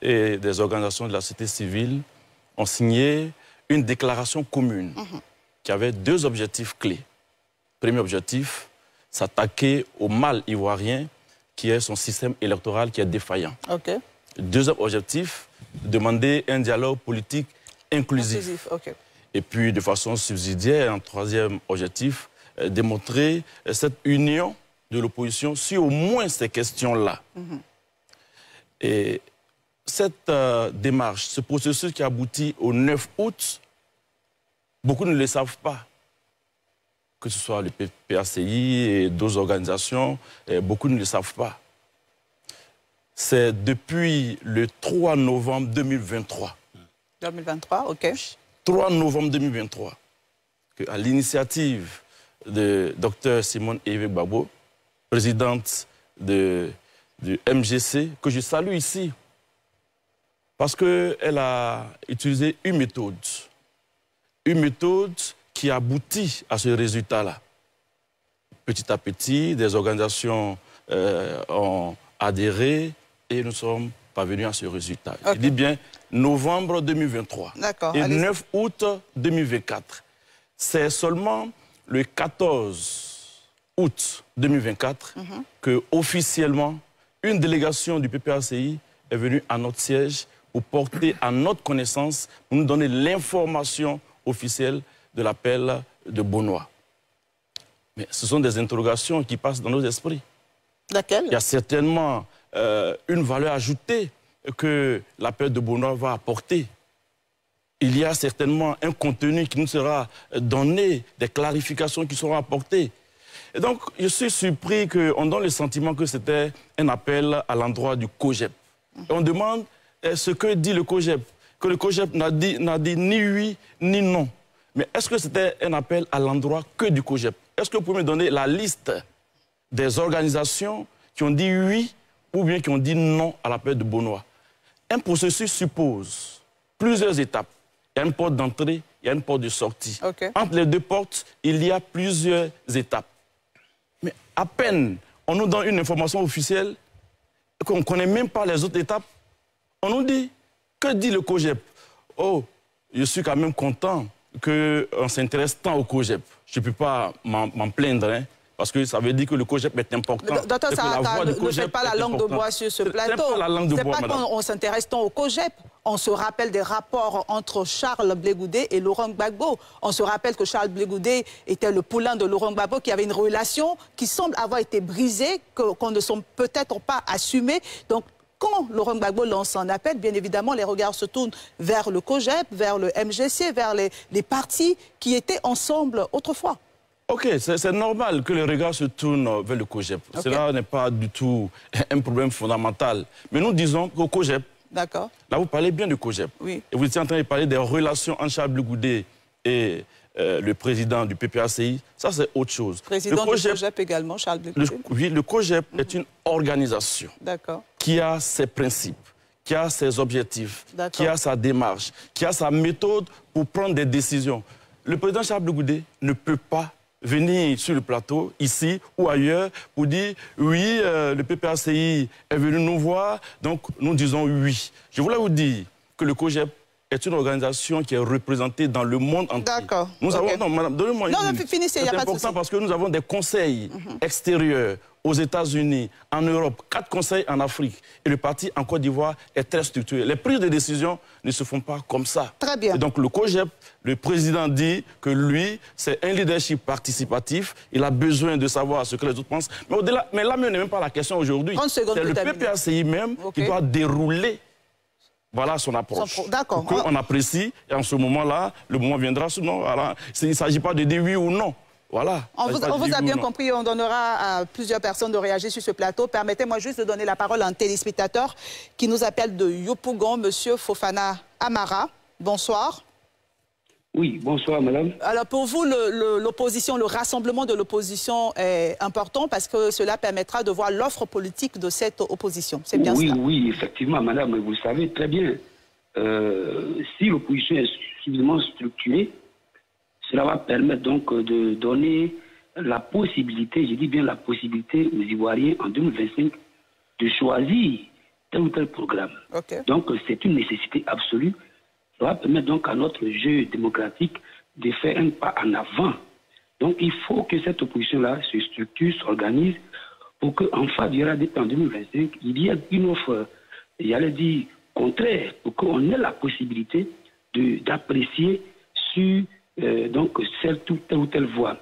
et des organisations de la société civile ont signé une déclaration commune qui avait 2 objectifs clés. Premier objectif, s'attaquer au mal ivoirien qui est son système électoral qui est défaillant. Okay. Deuxième objectif, demander un dialogue politique inclusif. Okay. Et puis, de façon subsidiaire, un troisième objectif, démontrer cette union de l'opposition sur au moins ces questions-là. Et cette démarche, ce processus qui aboutit au 9 août, beaucoup ne le savent pas. Que ce soit le PPACI et d'autres organisations, beaucoup ne le savent pas. C'est depuis le 3 novembre 2023. 2023, OK. 3 novembre 2023, qu'à l'initiative de Dr Simone Ehivé Gbagbo, présidente du MGC, que je salue ici, parce qu'elle a utilisé une méthode qui aboutit à ce résultat-là. Petit à petit, des organisations ont adhéré et nous sommes parvenus à ce résultat. Okay. Je dis bien novembre 2023 et 9 août 2024. C'est seulement le 14 août 2024 que, officiellement, une délégation du PPACI est venue à notre siège pour porter à notre connaissance, pour nous donner l'information officielle de l'appel de Beaunois. Mais ce sont des interrogations qui passent dans nos esprits. Laquelle? Il y a certainement une valeur ajoutée que l'appel de Beaunois va apporter. Il y a certainement un contenu qui nous sera donné, des clarifications qui seront apportées. Et donc, je suis surpris qu'on donne le sentiment que c'était un appel à l'endroit du COJEP. Et on demande ce que dit le COJEP, que le COJEP n'a dit ni oui ni non. Mais est-ce que c'était un appel à l'endroit que du COJEP? Est-ce que vous pouvez me donner la liste des organisations qui ont dit oui ou bien qui ont dit non à l'appel de Bonois? Un processus suppose plusieurs étapes. Il y a une porte d'entrée, il y a une porte de sortie. Okay. Entre les deux portes, il y a plusieurs étapes. Mais à peine on nous donne une information officielle, qu'on ne connaît même pas les autres étapes, on nous dit, que dit le COJEP? Oh, je suis quand même content qu'on s'intéresse tant au COJEP. Je ne peux pas m'en plaindre, hein, parce que ça veut dire que le COJEP est important. Docteur Sarata, ne faites pas la langue de bois sur ce plateau. Ce n'est pas qu'on s'intéresse tant au COJEP. On se rappelle des rapports entre Charles Blé Goudé et Laurent Gbagbo. On se rappelle que Charles Blé Goudé était le poulain de Laurent Gbagbo, qui avait une relation qui semble avoir été brisée, qu'on ne semble peut-être pas assumée. Donc, quand Laurent Gbagbo lance un appel, bien évidemment, les regards se tournent vers le COJEP, vers le MGC, vers les partis qui étaient ensemble autrefois. Ok, c'est normal que les regards se tournent vers le COJEP. Okay. Cela n'est pas du tout un problème fondamental. Mais nous disons qu'au COJEP, d'accord. Là, vous parlez bien du COJEP. Oui. Et vous étiez en train de parler des relations entre Charles Blé Goudé et le président du PPACI. Ça, c'est autre chose. Président du COJEP également, Charles Blé Goudé. Oui, le COJEP est une organisation qui a ses principes, qui a ses objectifs, qui a sa démarche, qui a sa méthode pour prendre des décisions. Le président Charles Blé Goudé ne peut pas venir sur le plateau, ici ou ailleurs, pour dire oui, le PPACI est venu nous voir, donc nous disons oui. Je voulais vous dire que le COJEP est une organisation qui est représentée dans le monde entier. D'accord. Nous avons... Non, madame, donnez-moi une minute. Finissez, il n'y a pas de souci. C'est important parce que nous avons des conseils extérieurs aux États-Unis, en Europe, 4 conseils en Afrique. Et le parti en Côte d'Ivoire est très structuré. Les prises de décision ne se font pas comme ça. Très bien. Et donc le COJEP, le président dit que lui, c'est un leadership participatif. Il a besoin de savoir ce que les autres pensent. Mais au-delà, mais là, n'est même pas la question aujourd'hui. C'est le PPACI même qui doit dérouler. Voilà son approche. D'accord. Qu'on apprécie. Et en ce moment-là, le moment viendra. Sinon, voilà, il ne s'agit pas de dire oui ou non. Voilà. On vous a bien compris, on donnera à plusieurs personnes de réagir sur ce plateau. Permettez-moi juste de donner la parole à un téléspectateur qui nous appelle de Yopougon, Monsieur Fofana Amara. Bonsoir. Oui, bonsoir madame. Alors pour vous, l'opposition, le rassemblement de l'opposition est important parce que cela permettra de voir l'offre politique de cette opposition. C'est bien ça? Oui, effectivement madame, vous savez très bien, si l'opposition est suffisamment structurée, cela va permettre donc de donner la possibilité, je dis bien la possibilité aux Ivoiriens en 2025 de choisir tel ou tel programme. Donc c'est une nécessité absolue. Ça va permettre donc à notre jeu démocratique de faire un pas en avant. Donc il faut que cette opposition-là se structure, s'organise pour qu'enfin, durant en 2025, il y ait une offre, j'allais dire, contraire, pour qu'on ait la possibilité d'apprécier sur donc telle ou telle voie.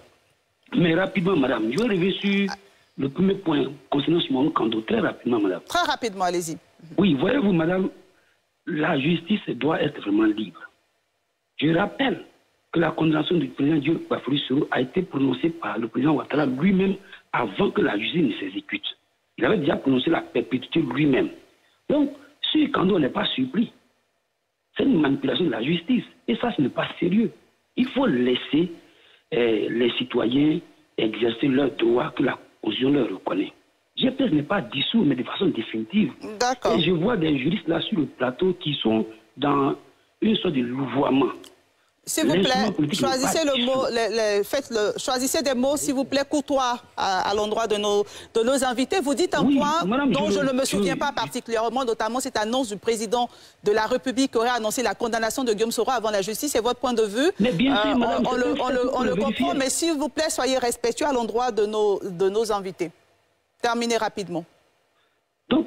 Mais rapidement, madame, je vais revenir sur le premier point concernant Soumaoro Kando. Très rapidement, madame. Très rapidement, allez-y. Oui, voyez-vous, madame, la justice doit être vraiment libre. Je rappelle que la condamnation du président Diop Bafoury-Soro a été prononcée par le président Ouattara lui-même avant que la justice ne s'exécute. Il avait déjà prononcé la perpétuité lui-même. Donc, si Kando n'est pas surpris, c'est une manipulation de la justice. Et ça, ce n'est pas sérieux. Il faut laisser les citoyens exercer leurs droits que la Constitution leur reconnaît. GPS n'est pas dissous, mais de façon définitive. D'accord. Et je vois des juristes là sur le plateau qui sont dans une sorte de louvoiement. S'il vous plaît, choisissez le mot, choisissez des mots, s'il vous plaît, courtois à l'endroit de nos invités. Vous dites un point dont je ne me souviens pas particulièrement, notamment cette annonce du président de la République qui aurait annoncé la condamnation de Guillaume Soro avant la justice. C'est votre point de vue. Mais bien sûr, madame, on le comprend, mais s'il vous plaît, soyez respectueux à l'endroit de nos invités. Terminez rapidement. Donc,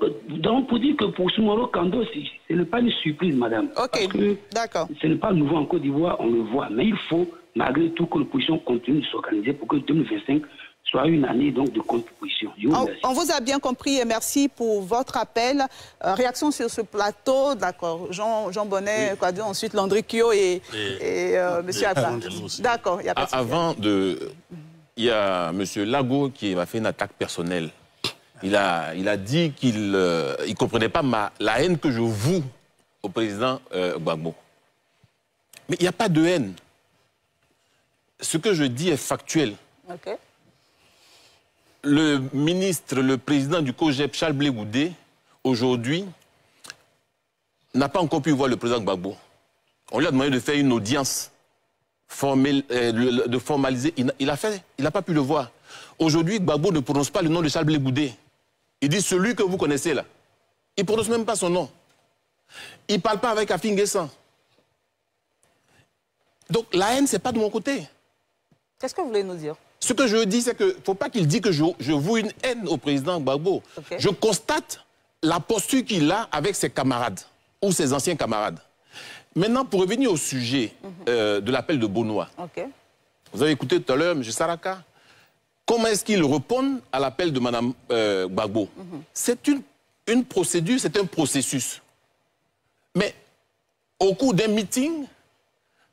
pour dire que pour Soumaoro Kando, ce n'est pas une surprise, madame. Ok, d'accord. Ce n'est pas nouveau en Côte d'Ivoire, on le voit. Mais il faut, malgré tout, que l'opposition continue de s'organiser pour que 2025 soit une année donc, de contre-opposition. On vous a bien compris et merci pour votre appel. Réaction sur ce plateau, d'accord. Jean Bonnet, oui. Ensuite Landry Kyo et M. Abba. D'accord, il n'y a pas de Avant de il y a M. Lago qui m'a fait une attaque personnelle. Il a dit qu'il ne comprenait pas la haine que je voue au président Gbagbo. Mais il n'y a pas de haine. Ce que je dis est factuel. Okay. Le ministre, le président du COJEP, Charles Blé Goudé, aujourd'hui, n'a pas encore pu voir le président Gbagbo. On lui a demandé de faire une audience, de formaliser. Il n'a pas pu le voir. Aujourd'hui, Gbagbo ne prononce pas le nom de Charles Blé Goudé. Il dit celui que vous connaissez là. Il ne prononce même pas son nom. Il ne parle pas avec Afin Guessan. Donc la haine, ce n'est pas de mon côté. Qu'est-ce que vous voulez nous dire? Ce que je dis, c'est qu'il ne faut pas qu'il dise que je voue une haine au président Gbagbo. Okay. Je constate la posture qu'il a avec ses camarades ou ses anciens camarades. Maintenant, pour revenir au sujet de l'appel de Bonois, okay. Vous avez écouté tout à l'heure M. Saraka. Comment est-ce qu'il répond à l'appel de Mme Gbagbo? C'est une procédure, c'est un processus. Mais au cours d'un meeting,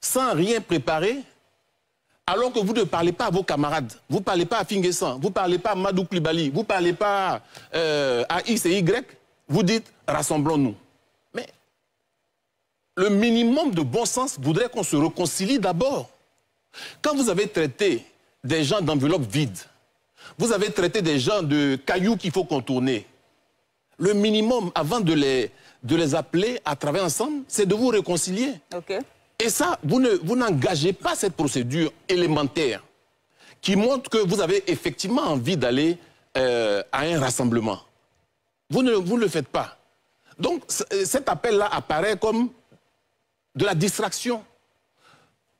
sans rien préparer, alors que vous ne parlez pas à vos camarades, vous ne parlez pas à Finguessan, vous ne parlez pas à Madou Koulibaly, vous ne parlez pas à X et Y, vous dites « rassemblons-nous ». Mais le minimum de bon sens voudrait qu'on se réconcilie d'abord. Quand vous avez traité des gens d'enveloppe vide, vous avez traité des gens de cailloux qu'il faut contourner, le minimum avant de les appeler à travailler ensemble, c'est de vous réconcilier. Okay. Et ça, vous n'engagez pas cette procédure élémentaire qui montre que vous avez effectivement envie d'aller à un rassemblement. Vous ne le faites pas. Donc, cet appel-là apparaît comme de la distraction.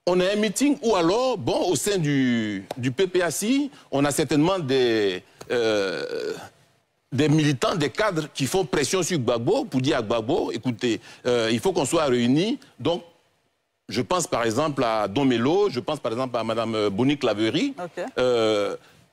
On a un meeting ou alors, bon, au sein du PPACI, on a certainement des militants, des cadres qui font pression sur Gbagbo pour dire à Gbagbo, écoutez, il faut qu'on soit réunis. Donc, je pense par exemple à Don Melo, je pense par exemple à Mme Bonique Laverie, okay.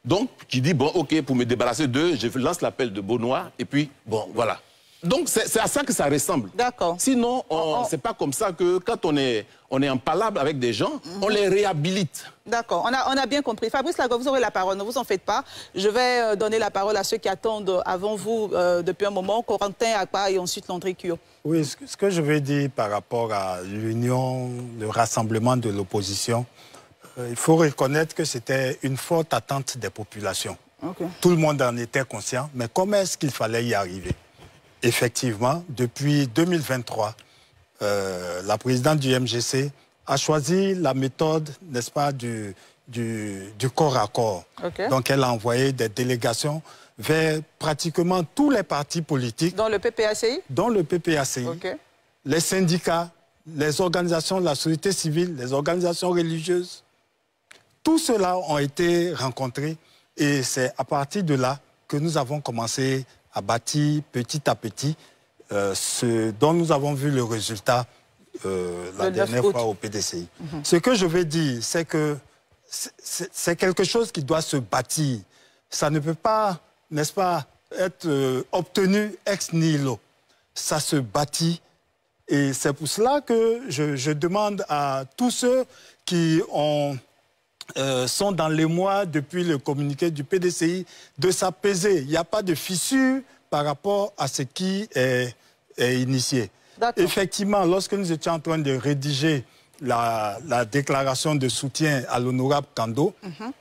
Donc qui dit, bon, ok, pour me débarrasser d'eux, je lance l'appel de Bonois, et puis, bon, voilà. Donc c'est à ça que ça ressemble. D'accord. Sinon, c'est pas comme ça que quand on est en palabre avec des gens, on les réhabilite. D'accord, on a bien compris. Fabrice Lago, vous aurez la parole, ne vous en faites pas. Je vais donner la parole à ceux qui attendent avant vous depuis un moment. Corentin Akpa et ensuite Landry Kyo. Oui, ce que je veux dire par rapport à l'union, le rassemblement de l'opposition, il faut reconnaître que c'était une forte attente des populations. Okay. Tout le monde en était conscient, mais comment est-ce qu'il fallait y arriver? Effectivement, depuis 2023, la présidente du MGC a choisi la méthode, n'est-ce pas, du corps à corps. Okay. Donc, elle a envoyé des délégations vers pratiquement tous les partis politiques. Dans le PPACI? Dans le PPACI. Okay. Les syndicats, les organisations de la société civile, les organisations religieuses. Tout cela ont été rencontrés et c'est à partir de là que nous avons commencé à bâtir petit à petit ce dont nous avons vu le résultat la dernière fois au PDCI. Ce que je veux dire, c'est que c'est quelque chose qui doit se bâtir. Ça ne peut pas, n'est-ce pas, être obtenu ex nihilo. Ça se bâtit. Et c'est pour cela que je demande à tous ceux qui sont dans les mois depuis le communiqué du PDCI de s'apaiser. Il n'y a pas de fissure par rapport à ce qui est initié. Effectivement, lorsque nous étions en train de rédiger la déclaration de soutien à l'honorable Kando,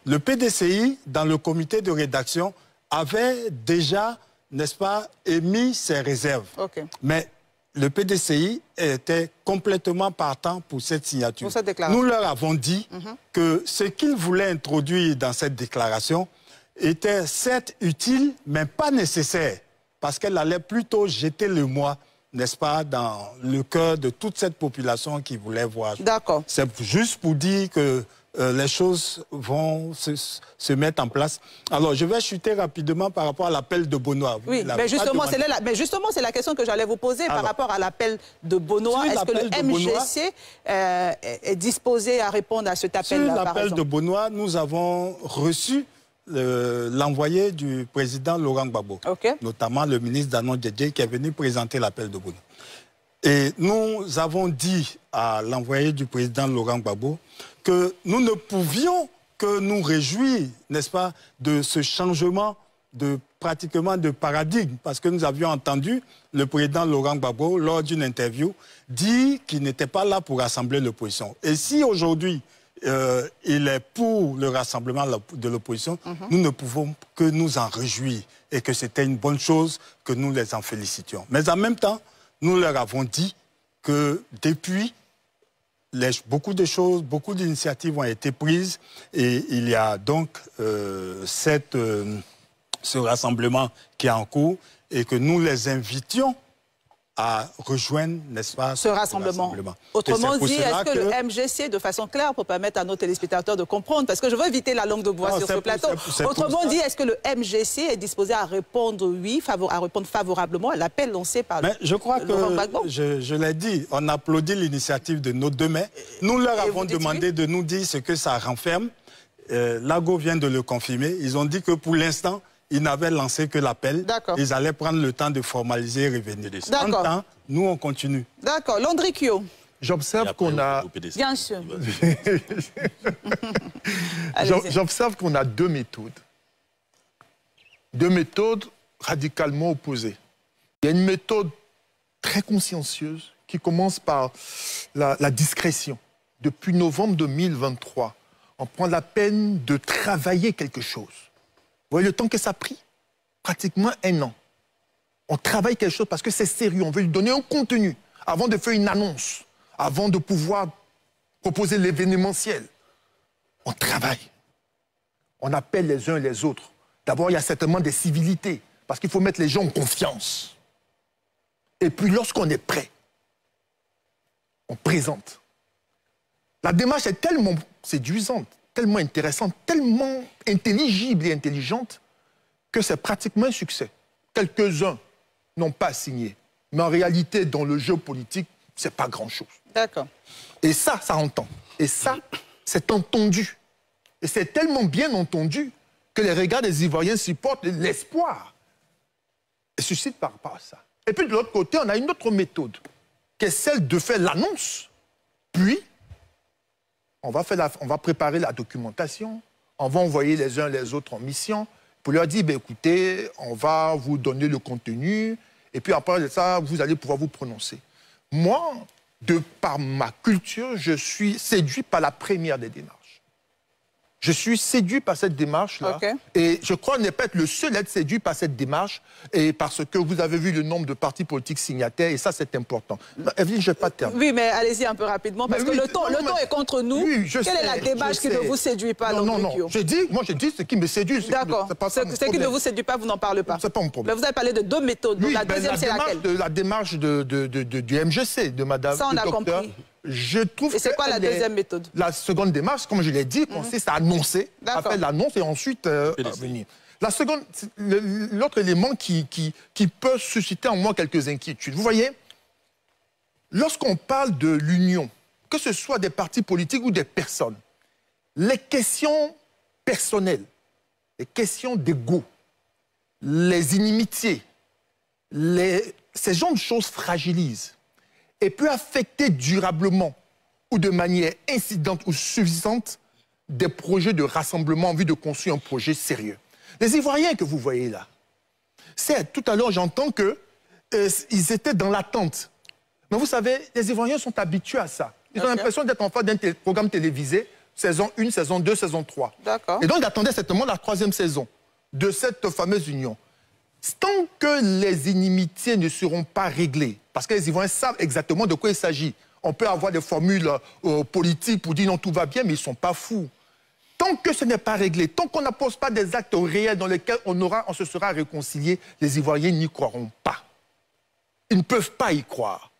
le PDCI, dans le comité de rédaction, avait déjà, n'est-ce pas, émis ses réserves. Okay. Mais le PDCI était complètement partant pour cette signature. Nous leur avons dit que ce qu'ils voulaient introduire dans cette déclaration était certes utile, mais pas nécessaire, parce qu'elle allait plutôt jeter le moi, n'est-ce pas, dans le cœur de toute cette population qui voulait voir. D'accord. C'est juste pour dire que les choses vont se mettre en place. Alors, je vais chuter rapidement par rapport à l'appel de Bonois. Oui, mais justement, c'est la question que j'allais vous poser par rapport à l'appel de Bonois. Est-ce que le MGC est disposé à répondre à cet appel-là? Sur l'appel de Bonois, nous avons reçu l'envoyé du président Laurent Gbagbo, notamment le ministre Danon Djedje qui est venu présenter l'appel de Bonois. Et nous avons dit à l'envoyé du président Laurent Gbagbo que nous ne pouvions que nous réjouit, n'est-ce pas, de ce changement pratiquement de paradigme, parce que nous avions entendu le président Laurent Gbagbo, lors d'une interview, dire qu'il n'était pas là pour rassembler l'opposition. Et si aujourd'hui, il est pour le rassemblement de l'opposition, nous ne pouvons que nous en réjouir et que c'était une bonne chose, que nous les en félicitions. Mais en même temps, nous leur avons dit que depuis, beaucoup de choses, beaucoup d'initiatives ont été prises et il y a donc ce rassemblement qui est en cours et que nous les invitions à rejoindre, n'est-ce pas, ce rassemblement. Autrement dit, est-ce que le MGC, de façon claire, pour permettre à nos téléspectateurs de comprendre, parce que je veux éviter la langue de bois sur ce plateau, autrement dit, est-ce que le MGC est disposé à répondre oui, à répondre favorablement à l'appel lancé par je crois que, je l'ai dit, on applaudit l'initiative de nos deux maires. Nous leur avons demandé de nous dire ce que ça renferme. Lago vient de le confirmer. Ils ont dit que pour l'instant, ils n'avaient lancé que l'appel. Ils allaient prendre le temps de formaliser et revenir. En temps, nous, on continue. D'accord. Landry-Kyo. J'observe qu'on a... Bien sûr. J'observe qu'on a deux méthodes. Deux méthodes radicalement opposées. Il y a une méthode très consciencieuse qui commence par la discrétion. Depuis novembre 2023, on prend la peine de travailler quelque chose. Vous voyez le temps que ça a pris? Pratiquement 1 an. On travaille quelque chose parce que c'est sérieux. On veut lui donner un contenu avant de faire une annonce, avant de pouvoir proposer l'événementiel. On travaille. On appelle les uns et les autres. D'abord, il y a certainement des civilités parce qu'il faut mettre les gens en confiance. Et puis, lorsqu'on est prêt, on présente. La démarche est tellement séduisante, tellement intéressante, tellement intelligible et intelligente que c'est pratiquement un succès. Quelques-uns n'ont pas signé. Mais en réalité, dans le jeu politique, ce n'est pas grand-chose. D'accord. Et ça entend. Et ça, c'est entendu. Et c'est tellement bien entendu que les regards des Ivoiriens supportent l'espoir et suscitent par rapport à ça. Et puis de l'autre côté, on a une autre méthode, qui est celle de faire l'annonce, puis on va préparer la documentation, on va envoyer les uns les autres en mission pour leur dire, ben, écoutez, on va vous donner le contenu, et puis après ça, vous allez pouvoir vous prononcer. Moi, de par ma culture, je suis séduit par la première des démarches. Je suis séduit par cette démarche-là. Okay. Et je crois ne pas être le seul à être séduit par cette démarche, et parce que vous avez vu le nombre de partis politiques signataires, et ça, c'est important. Evelyne, je ne vais pas terminer. Oui, mais allez-y un peu rapidement, parce que le temps est contre nous. Oui, Quelle est la démarche qui ne vous séduit pas? Non, moi, je dis ce qui me séduit. D'accord. Ce qui ne vous séduit pas, vous n'en parlez pas. C'est pas mon problème. Mais vous avez parlé de 2 méthodes. Donc la deuxième, c'est laquelle? La démarche du MGC, de Madame ça, on a compris. Je trouve. Et c'est quoi la deuxième méthode? La seconde démarche, comme je l'ai dit, consiste à annoncer, à faire l'annonce et ensuite venir. La seconde, l'autre élément qui peut susciter en moi quelques inquiétudes. Vous voyez, lorsqu'on parle de l'union, que ce soit des partis politiques ou des personnes, les questions personnelles, les questions d'ego, les inimitiés, ces genres de choses fragilisent et peut affecter durablement ou de manière incidente ou suffisante des projets de rassemblement en vue de construire un projet sérieux. Les Ivoiriens que vous voyez là, certes, tout à l'heure j'entends qu'ils étaient dans l'attente. Mais vous savez, les Ivoiriens sont habitués à ça. Ils ont l'impression d'être en face d'un programme télévisé, saison 1, saison 2, saison 3. Et donc ils attendaient certainement la 3e saison de cette fameuse union. Tant que les inimitiés ne seront pas réglées, parce que les Ivoiriens savent exactement de quoi il s'agit. On peut avoir des formules politiques pour dire non, tout va bien, mais ils ne sont pas fous. Tant que ce n'est pas réglé, tant qu'on n'appose pas des actes réels dans lesquels on se sera réconcilié, les Ivoiriens n'y croiront pas. Ils ne peuvent pas y croire.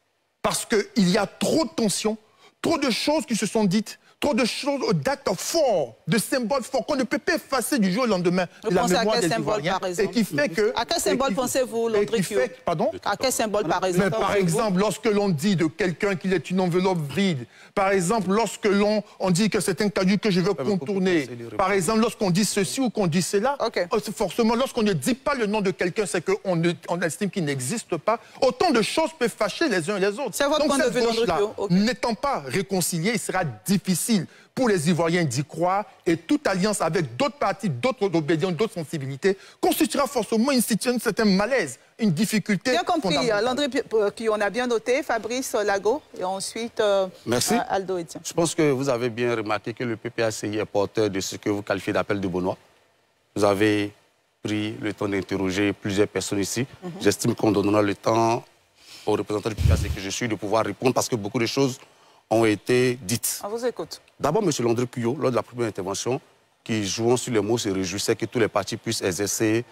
Parce qu'il y a trop de tensions, trop de choses qui se sont dites, trop de choses, d'actes forts, de symboles forts qu'on ne peut pas effacer du jour au lendemain de la mémoire des Ivoiriens. Et qui fait que... À quel symbole pensez-vous, Landry-Kyo? Pardon? À quel symbole, par exemple? Mais par exemple, lorsque l'on dit de quelqu'un qu'il est une enveloppe vide, par exemple, lorsque on dit que c'est un caillou que je veux contourner, par exemple, lorsqu'on dit ceci ou qu'on dit cela, forcément, lorsqu'on ne dit pas le nom de quelqu'un, c'est qu'on estime qu'il n'existe pas. Autant de choses peuvent fâcher les uns et les autres. C'est votre point de vue, Landry-Kyo. N'étant pas réconciliés, il sera difficile difficile pour les Ivoiriens d'y croire et toute alliance avec d'autres partis, d'autres obédiences, d'autres sensibilités constituera forcément une situation, un certain malaise, une difficulté. Bien compris, Landry, qui on a bien noté, Fabrice Lago, et ensuite merci. Aldo Etienne. Je pense que vous avez bien remarqué que le PPACI est porteur de ce que vous qualifiez d'appel de Beaunois. Vous avez pris le temps d'interroger plusieurs personnes ici. J'estime qu'on donnera le temps aux représentants du PPACI que je suis de pouvoir répondre parce que beaucoup de choses ont été dites. On vous écoute. D'abord, M. Landry Cuyot, lors de la première intervention, qui, jouant sur les mots, se réjouissait que tous les partis puissent exercer...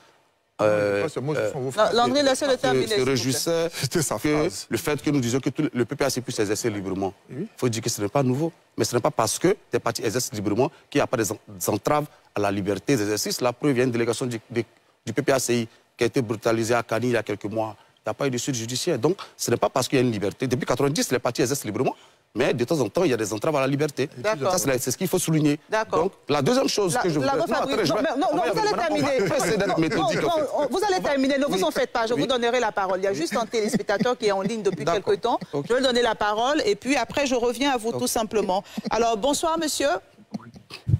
Landry, laissez le terminer. Se réjouissait que le fait que nous disions que le PPACI puisse exercer librement. Il faut dire que ce n'est pas nouveau. Mais ce n'est pas parce que des partis exercent librement qu'il n'y a pas des entraves à la liberté d'exercice. La preuve, il y a une délégation du PPACI qui a été brutalisée à Cani il y a quelques mois. Il n'y a pas eu de suite judiciaire. Donc, ce n'est pas parce qu'il y a une liberté. Depuis 1990, les partis exercent librement. Mais de temps en temps, il y a des entraves à la liberté. Ça, c'est ce qu'il faut souligner. Donc, la deuxième chose que je voudrais... Non, vous allez terminer. Vous allez terminer. Ne vous en faites pas. Je vous donnerai la parole. Il y a juste un téléspectateur qui est en ligne depuis quelque temps. Je vais lui donner la parole. Et puis, après, je reviens à vous tout simplement. Alors, bonsoir, monsieur.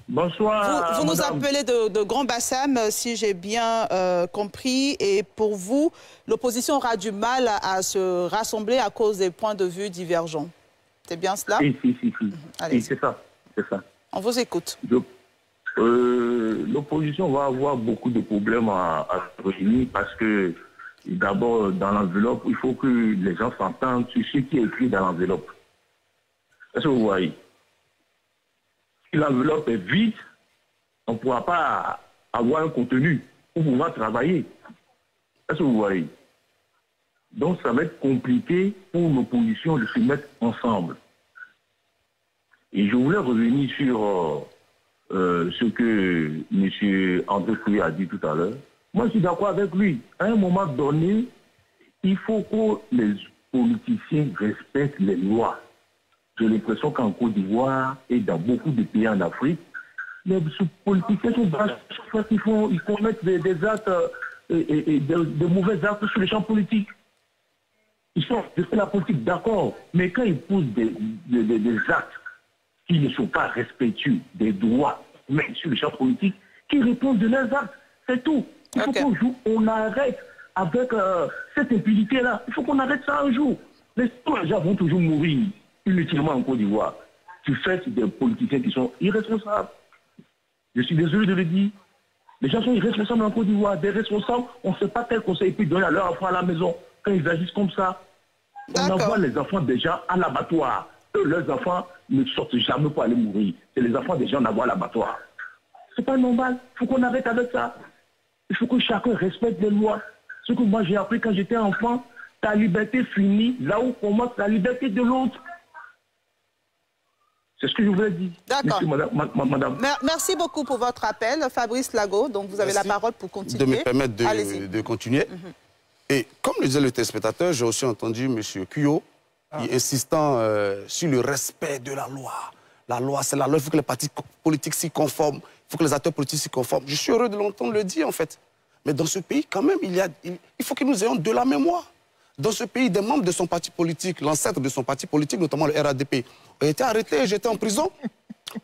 Bonsoir. Vous nous appelez de Grand Bassam, si j'ai bien compris. Et pour vous, l'opposition aura du mal à se rassembler à cause des points de vue divergents. C'est bien cela? Si. C'est ça. On vous écoute. L'opposition va avoir beaucoup de problèmes à réunir parce que, d'abord, dans l'enveloppe, il faut que les gens s'entendent sur ce qui est écrit dans l'enveloppe. Est-ce que vous voyez? Si l'enveloppe est vide, on ne pourra pas avoir un contenu pour pouvoir travailler. Est-ce que vous voyez? Donc, ça va être compliqué pour l'opposition de se mettre ensemble. Et je voulais revenir sur ce que M. André Fouillé a dit tout à l'heure. Moi, je suis d'accord avec lui. À un moment donné, il faut que les politiciens respectent les lois. J'ai l'impression qu'en Côte d'Ivoire et dans beaucoup de pays en Afrique, les politiciens sont braves parce qu'ils commettent des actes et de mauvais actes sur les champs politiques. Ils sont de faire la politique, d'accord, mais quand ils posent des actes qui ne sont pas respectueux des droits, mais sur le champ politique, qui répondent de leurs actes, c'est tout. Il faut qu'on arrête avec cette impunité-là. Il faut qu'on arrête ça un jour. Les gens vont toujours mourir inutilement en Côte d'Ivoire. Tu fais des politiciens qui sont irresponsables. Je suis désolé de le dire. Les gens sont irresponsables en Côte d'Ivoire. Des responsables, on ne sait pas quel conseil ils peuvent donner à leurs enfants à la maison. Quand ils agissent comme ça, on envoie les enfants déjà à l'abattoir. Eux, leurs enfants ne sortent jamais pour aller mourir. C'est les enfants des gens qu'on envoie à l'abattoir. C'est pas normal. Il faut qu'on arrête avec ça. Il faut que chacun respecte les lois. Ce que moi j'ai appris quand j'étais enfant, ta liberté finit là où commence la liberté de l'autre. C'est ce que je voulais dire. D'accord. Madame. Merci beaucoup pour votre appel, Fabrice Lago. Donc vous avez la parole pour continuer. De me permettre de continuer. Et comme le disait le téléspectateur, j'ai aussi entendu M. Cuyot insistant sur le respect de la loi. La loi, c'est la loi. Il faut que les partis politiques s'y conforment. Il faut que les acteurs politiques s'y conforment. Je suis heureux de l'entendre le dire, en fait. Mais dans ce pays, quand même, il faut que nous ayons de la mémoire. Dans ce pays, des membres de son parti politique, l'ancêtre de son parti politique, notamment le RADP, ont été arrêtés, j'étais en prison.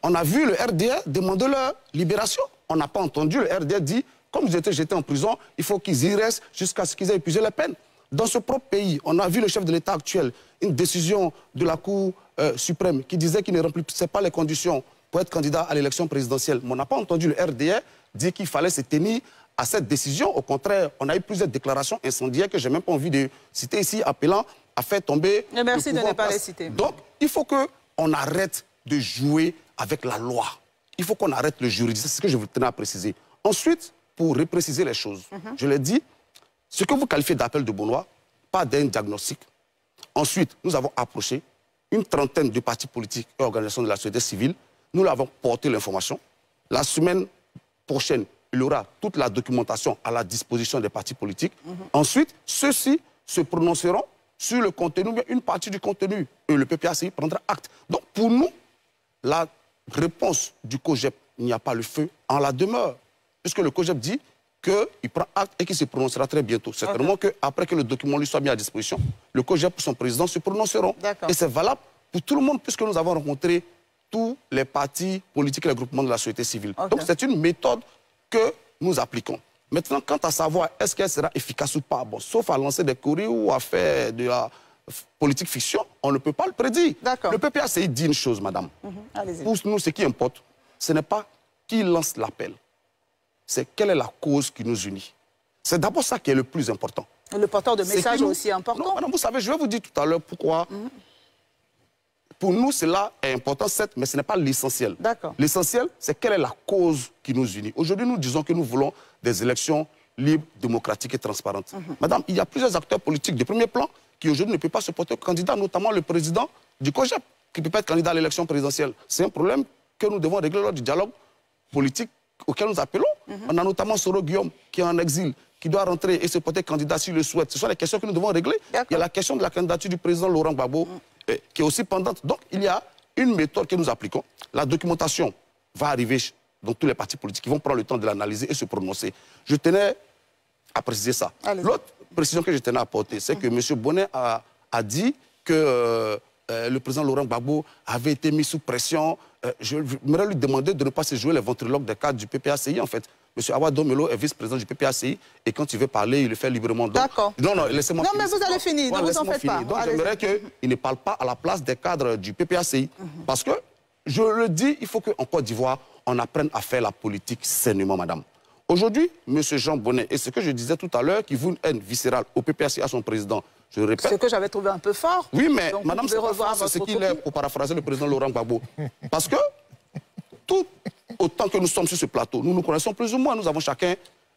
On a vu le RDR demander leur libération. On n'a pas entendu le RDR dire, comme j'étais en prison, il faut qu'ils y restent jusqu'à ce qu'ils aient épuisé la peine. Dans ce propre pays, on a vu le chef de l'État actuel, une décision de la Cour suprême qui disait qu'il ne remplissait pas les conditions pour être candidat à l'élection présidentielle. Mais on n'a pas entendu le RDR dire qu'il fallait se tenir à cette décision. Au contraire, on a eu plusieurs déclarations incendiaires que je n'ai même pas envie de citer ici, appelant à faire tomber le pouvoir. Merci de ne pas les citer. Donc, il faut qu'on arrête de jouer avec la loi. Il faut qu'on arrête le juridique. C'est ce que je vous tenais à préciser. Ensuite, pour repréciser les choses, je l'ai dit, ce que vous qualifiez d'appel de Beaunois, pas d'un diagnostic. Ensuite, nous avons approché une trentaine de partis politiques et organisations de la société civile. Nous leur avons porté l'information. La semaine prochaine, il y aura toute la documentation à la disposition des partis politiques. Ensuite, ceux-ci se prononceront sur le contenu, mais une partie du contenu. Et le PPACI prendra acte. Donc, pour nous, la réponse du COJEP, il n'y a pas le feu en la demeure. Puisque le COJEP dit qu'il prend acte et qu'il se prononcera très bientôt. Certainement qu'après que le document lui soit mis à disposition, le COJEP et son président se prononceront. Et c'est valable pour tout le monde, puisque nous avons rencontré tous les partis politiques et les groupements de la société civile. Donc c'est une méthode que nous appliquons. Maintenant, quant à savoir est-ce qu'elle sera efficace ou pas, bon, sauf à lancer des courriers ou à faire de la politique fiction, on ne peut pas le prédire. Le PPACI dit une chose, madame. Pour nous, ce qui importe, ce n'est pas qui lance l'appel, c'est quelle est la cause qui nous unit. C'est d'abord ça qui est le plus important. Le porteur de message est aussi important. Non, madame, vous savez, je vais vous dire tout à l'heure pourquoi. Pour nous, cela est important, certes, mais ce n'est pas l'essentiel. L'essentiel, c'est quelle est la cause qui nous unit. Aujourd'hui, nous disons que nous voulons des élections libres, démocratiques et transparentes. Madame, il y a plusieurs acteurs politiques de premier plan qui aujourd'hui ne peuvent pas se porter candidat, notamment le président du COJEP, qui ne peut pas être candidat à l'élection présidentielle. C'est un problème que nous devons régler lors du dialogue politique auquel nous appelons. On a notamment Soro Guillaume, qui est en exil, qui doit rentrer et se porter candidat s'il le souhaite. Ce sont les questions que nous devons régler. Il y a la question de la candidature du président Laurent Gbagbo, qui est aussi pendante. Donc, il y a une méthode que nous appliquons. La documentation va arriver dans tous les partis politiques. Ils vont prendre le temps de l'analyser et se prononcer. Je tenais à préciser ça. L'autre précision que je tenais à apporter, c'est que M. Bonnet a dit que le président Laurent Gbagbo avait été mis sous pression. Je voudrais lui demander de ne pas se jouer les ventriloques des cadres du PPACI, en fait. M. Awa Domelo est vice-président du PPACI et quand il veut parler, il le fait librement. D'accord. Non, laissez-moi finir. Non, mais vous allez finir, ne vous en faites pas. Donc, j'aimerais qu'il ne parle pas à la place des cadres du PPACI. Parce que, je le dis, il faut qu'en Côte d'Ivoire, on apprenne à faire la politique sainement, madame. Aujourd'hui, M. Jean Bonnet, et ce que je disais tout à l'heure, qui voue une haine viscérale au PPACI à son président, je répète... Ce que j'avais trouvé un peu fort. Oui, mais donc, madame, c'est ce qu'il est, pour paraphraser le président Laurent Gbagbo. Parce que, tout autant que nous sommes sur ce plateau, nous nous connaissons plus ou moins, nous avons chacun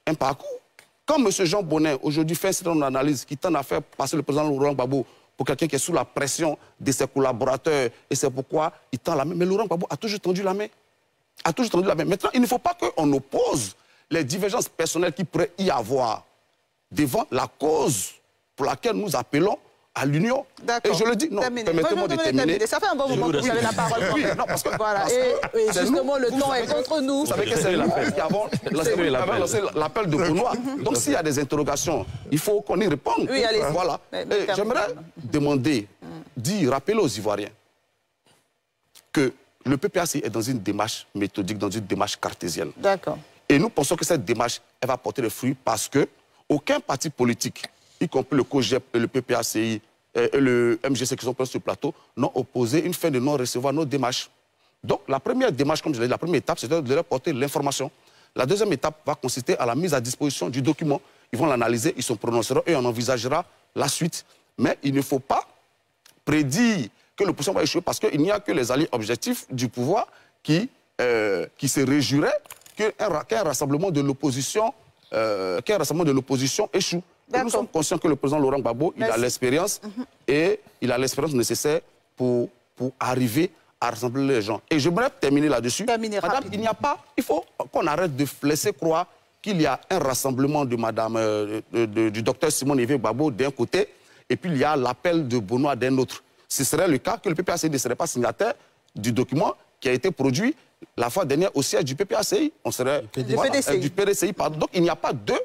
un parcours. Quand M. Jean Bonnet, aujourd'hui, fait un certain nombre d'analyses qui tend à faire passer le président Laurent Gbagbo pour quelqu'un qui est sous la pression de ses collaborateurs, et c'est pourquoi il tend la main. Mais Laurent Gbagbo a toujours tendu la main. A toujours tendu la main. Maintenant, il ne faut pas qu'on oppose les divergences personnelles qui pourraient y avoir devant la cause pour laquelle nous appelons à l'union. Et je le dis, non, permettez-moi de terminer. Ça fait un bon moment que vous avez la parole. Oui, non, parce que, voilà. Et justement, le temps est contre nous. Vous savez que c'est nous qui avons lancé l'appel de Benoît. Donc s'il y a des interrogations, il faut qu'on y réponde. Oui, allez-y. Voilà. J'aimerais demander, rappeler aux Ivoiriens que le PPACI est dans une démarche méthodique, dans une démarche cartésienne. D'accord. Et nous pensons que cette démarche, elle va porter des fruits parce que aucun parti politique, y compris le COJEP et le PPACI et le MGC qui sont présents sur le plateau, n'ont opposé une fin de non-recevoir nos démarches. Donc la première démarche, comme je l'ai dit, la première étape, c'est de leur porter l'information. La deuxième étape va consister à la mise à disposition du document. Ils vont l'analyser, ils se prononceront et on envisagera la suite. Mais il ne faut pas prédire que l'opposition va échouer parce qu'il n'y a que les alliés objectifs du pouvoir qui se réjouiraient qu'un rassemblement de l'opposition échoue. Nous sommes conscients que le président Laurent Gbagbo, il a l'expérience et il a l'expérience nécessaire pour arriver à rassembler les gens. Et j'aimerais terminer là-dessus. Madame, il faut qu'on arrête de laisser croire qu'il y a un rassemblement de du docteur Simon Yves Gbagbo d'un côté et puis il y a l'appel de Benoît d'un autre. Ce serait le cas que le PPACI ne serait pas signataire du document qui a été produit la fois dernière au siège du PPACI. On serait du PDCI. Pardon. Donc il n'y a pas deux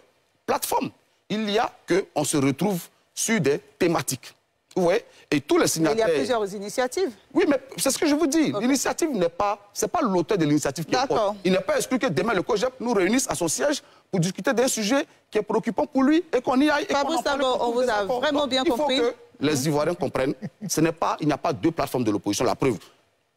plateformes. Il y a qu'on se retrouve sur des thématiques. Vous voyez? Et tous les signataires... Il y a plusieurs initiatives. Oui, mais c'est ce que je vous dis. L'initiative n'est pas... C'est pas l'auteur de l'initiative qui est porte. Il n'est pas exclu que demain le COJEP nous réunisse à son siège pour discuter d'un sujet qui est préoccupant pour lui et qu'on y aille. Fabrice Lago, on vous a vraiment bien compris. Il faut que les Ivoiriens comprennent. Il n'y a pas deux plateformes de l'opposition. La preuve,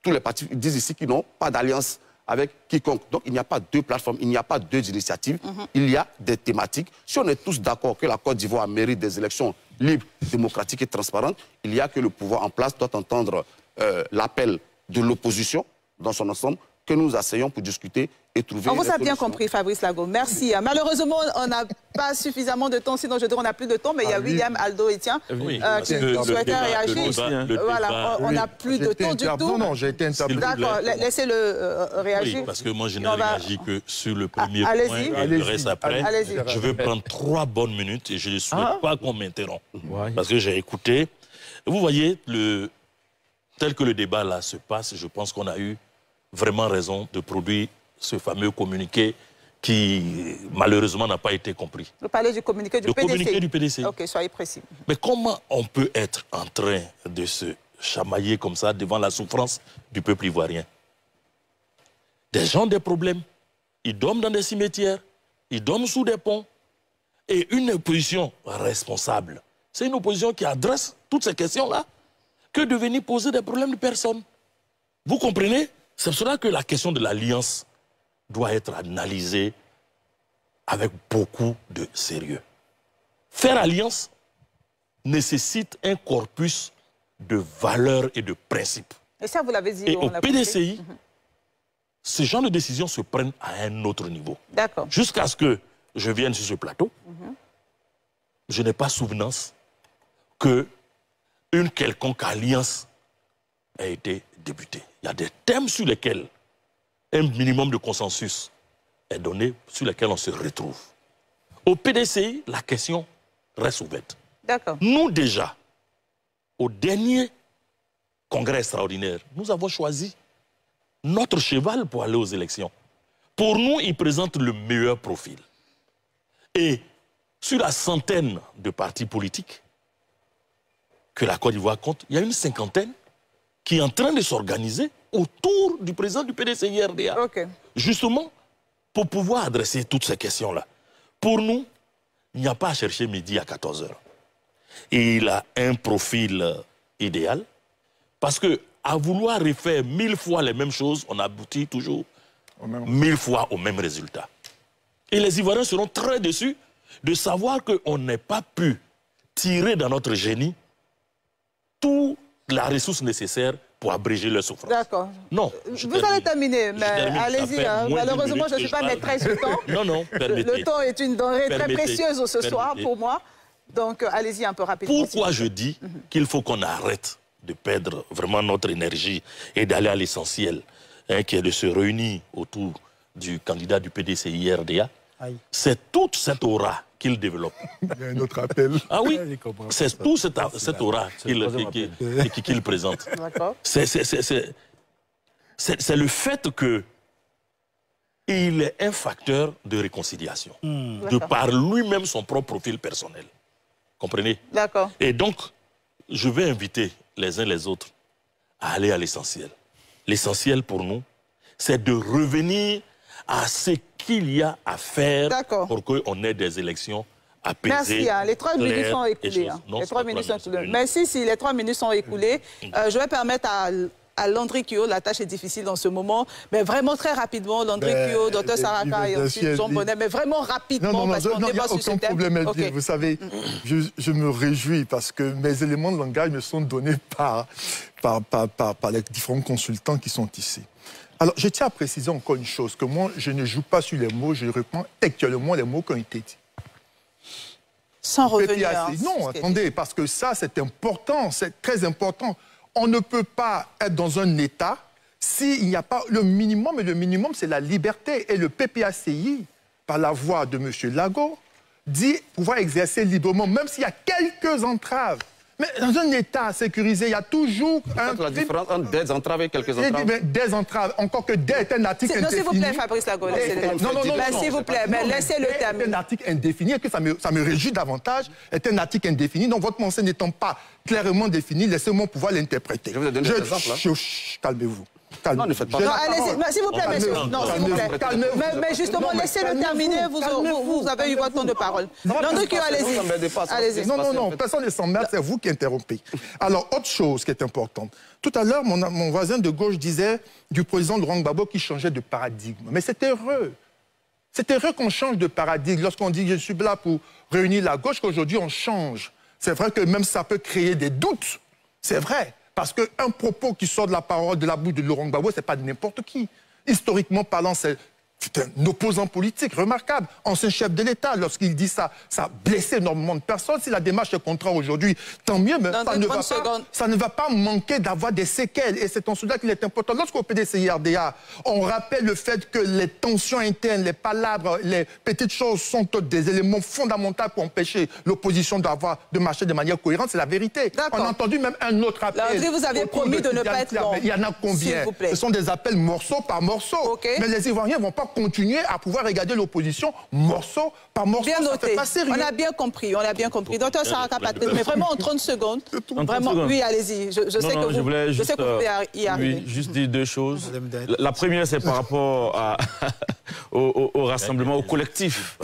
tous les partis disent ici qu'ils n'ont pas d'alliance avec quiconque. Donc il n'y a pas deux plateformes, il n'y a pas deux initiatives, il y a des thématiques. Si on est tous d'accord que la Côte d'Ivoire mérite des élections libres, démocratiques et transparentes, il y a que le pouvoir en place doit entendre l'appel de l'opposition dans son ensemble, que nous asseyons pour discuter et trouver... On vous a bien compris, Fabrice Lago. Merci. Malheureusement, on n'a pas suffisamment de temps, sinon je dirais on n'a plus de temps, mais il y a William, Aldo et Tiens qui souhaitaient réagir. Voilà, on n'a plus de temps du tout. Non, j'ai été interpellé. D'accord, laissez-le réagir. Oui, parce que moi, je n'ai réagi que sur le premier point et le reste après. Je veux prendre 3 bonnes minutes et je ne souhaite pas qu'on m'interrompe. Parce que j'ai écouté. Vous voyez, tel que le débat là se passe, je pense qu'on a eu vraiment raison de produire ce fameux communiqué qui, malheureusement, n'a pas été compris. Vous parlez du communiqué du PDCI. Le communiqué du PDCI. Ok, soyez précis. Mais comment on peut être en train de se chamailler comme ça devant la souffrance du peuple ivoirien? Des gens des problèmes. Ils dorment dans des cimetières, ils dorment sous des ponts. Et une opposition responsable, c'est une opposition qui adresse toutes ces questions-là, que de venir poser des problèmes de personnes. Vous comprenez? C'est pour cela que la question de l'alliance doit être analysée avec beaucoup de sérieux. Faire alliance nécessite un corpus de valeurs et de principes. Et ça, vous l'avez dit. Et au PDCI, ce genre de décisions se prennent à un autre niveau. D'accord. Jusqu'à ce que je vienne sur ce plateau, je n'ai pas souvenance qu'une quelconque alliance ait été débutée. Il y a des thèmes sur lesquels un minimum de consensus est donné, sur lesquels on se retrouve. Au PDCI, la question reste ouverte. D'accord. Nous déjà, au dernier congrès extraordinaire, nous avons choisi notre cheval pour aller aux élections. Pour nous, il présente le meilleur profil. Et sur la centaine de partis politiques que la Côte d'Ivoire compte, il y a une cinquantaine qui est en train de s'organiser autour du président du PDCI-RDA. Okay. Justement, pour pouvoir adresser toutes ces questions-là. Pour nous, il n'y a pas à chercher midi à 14h. Et il a un profil idéal, parce que à vouloir refaire 1000 fois les mêmes choses, on aboutit toujours 1000 fois au même résultat. Et les Ivoiriens seront très déçus de savoir qu'on n'ait pas pu tirer dans notre génie toute la ressource nécessaire pour abréger leur souffrance. D'accord. Non. Vous allez terminer, mais allez-y. Malheureusement, je ne suis pas maîtresse du temps. Non, permettez. Le temps est une denrée très précieuse ce soir pour moi. Donc, allez-y un peu rapidement. Pourquoi je dis qu'il faut qu'on arrête de perdre vraiment notre énergie et d'aller à l'essentiel, qui est de se réunir autour du candidat du PDCI-RDA? C'est toute cette aura qu'il développe. Il y a un autre appel. Ah oui, c'est toute cette aura qu'il présente. C'est le fait qu'il est un facteur de réconciliation, de par lui-même son propre profil personnel. Comprenez? D'accord. Et donc, je vais inviter les uns les autres à aller à l'essentiel. L'essentiel pour nous, c'est de revenir à ce qu'il y a à faire pour qu'on ait des élections apaisées. Merci, les 3 minutes sont écoulées. Les 3 minutes sont écoulées. Merci, si les 3 minutes sont écoulées, je vais permettre à Landry Kio, la tâche est difficile dans ce moment, mais vraiment très rapidement, Landry Kio, Dr Saraka et ensuite Jean Bonnet, mais vraiment rapidement, parce qu'on débat sur ce thème. Aucun problème, Elvire. Vous savez, je me réjouis parce que mes éléments de langage me sont donnés par les différents consultants qui sont ici. Alors, je tiens à préciser encore une chose, que moi, je ne joue pas sur les mots, je reprends actuellement les mots qui ont été dits. Sans revenir. Non, attendez, parce que ça, c'est important, c'est très important. On ne peut pas être dans un État s'il n'y a pas le minimum, et le minimum, c'est la liberté. Et le PPACI, par la voix de M. Lago, dit pouvoir exercer librement, même s'il y a quelques entraves. Mais dans un État sécurisé, il y a toujours la différence entre des entraves et quelques entraves. Des entraves, encore que des est un article indéfini. S'il vous plaît, Fabrice Lago, s'il vous plaît, mais laissez-le terminer. Un article indéfini, et que ça me réjouit davantage, est un article indéfini. Donc votre pensée n'étant pas clairement définie, laissez-moi pouvoir l'interpréter. Je vais vous donner des exemples. Calmez-vous. Non, ne faites pas ça. Allez-y, s'il vous plaît, messieurs. Non, s'il vous plaît. Mais justement, laissez-le terminer, vous avez eu votre temps de parole. Landry Kio, allez-y. Non, personne ne s'emmerde, c'est vous qui interrompez. Alors, autre chose qui est importante. Tout à l'heure, mon voisin de gauche disait du président Laurent Gbagbo qui changeait de paradigme. Mais c'est heureux. C'est heureux qu'on change de paradigme. Lorsqu'on dit « je suis là pour réunir la gauche », qu'aujourd'hui on change. C'est vrai que même ça peut créer des doutes. C'est vrai. Parce qu'un propos qui sort de la parole, de la bouche de Laurent Gbagbo, ce n'est pas de n'importe qui. Historiquement parlant, c'est un opposant politique remarquable, ancien chef de l'État. Lorsqu'il dit ça, ça a blessé énormément de personnes. Si la démarche est contraire aujourd'hui, tant mieux, mais ça ne va pas manquer d'avoir des séquelles. Et c'est en cela qu'il est important. Lorsqu'au PDCI-RDA, on rappelle le fait que les tensions internes, les palabres, les petites choses sont des éléments fondamentaux pour empêcher l'opposition de marcher de manière cohérente, c'est la vérité. On a entendu même un autre appel. Landry, vous aviez promis de ne pas être long. Il y en a combien? Ce sont des appels morceau par morceau. Mais les Ivoiriens ne vont pas continuer à pouvoir regarder l'opposition morceau par morceau. Bien noté. Pas sérieux. On a bien compris, on a bien compris. Docteur Saraka Patrick, mais vraiment en 30 secondes. Vraiment, oui, allez-y. Je sais que vous pouvez y arriver. Oui, juste dire deux choses. La première, c'est par rapport au rassemblement, au collectif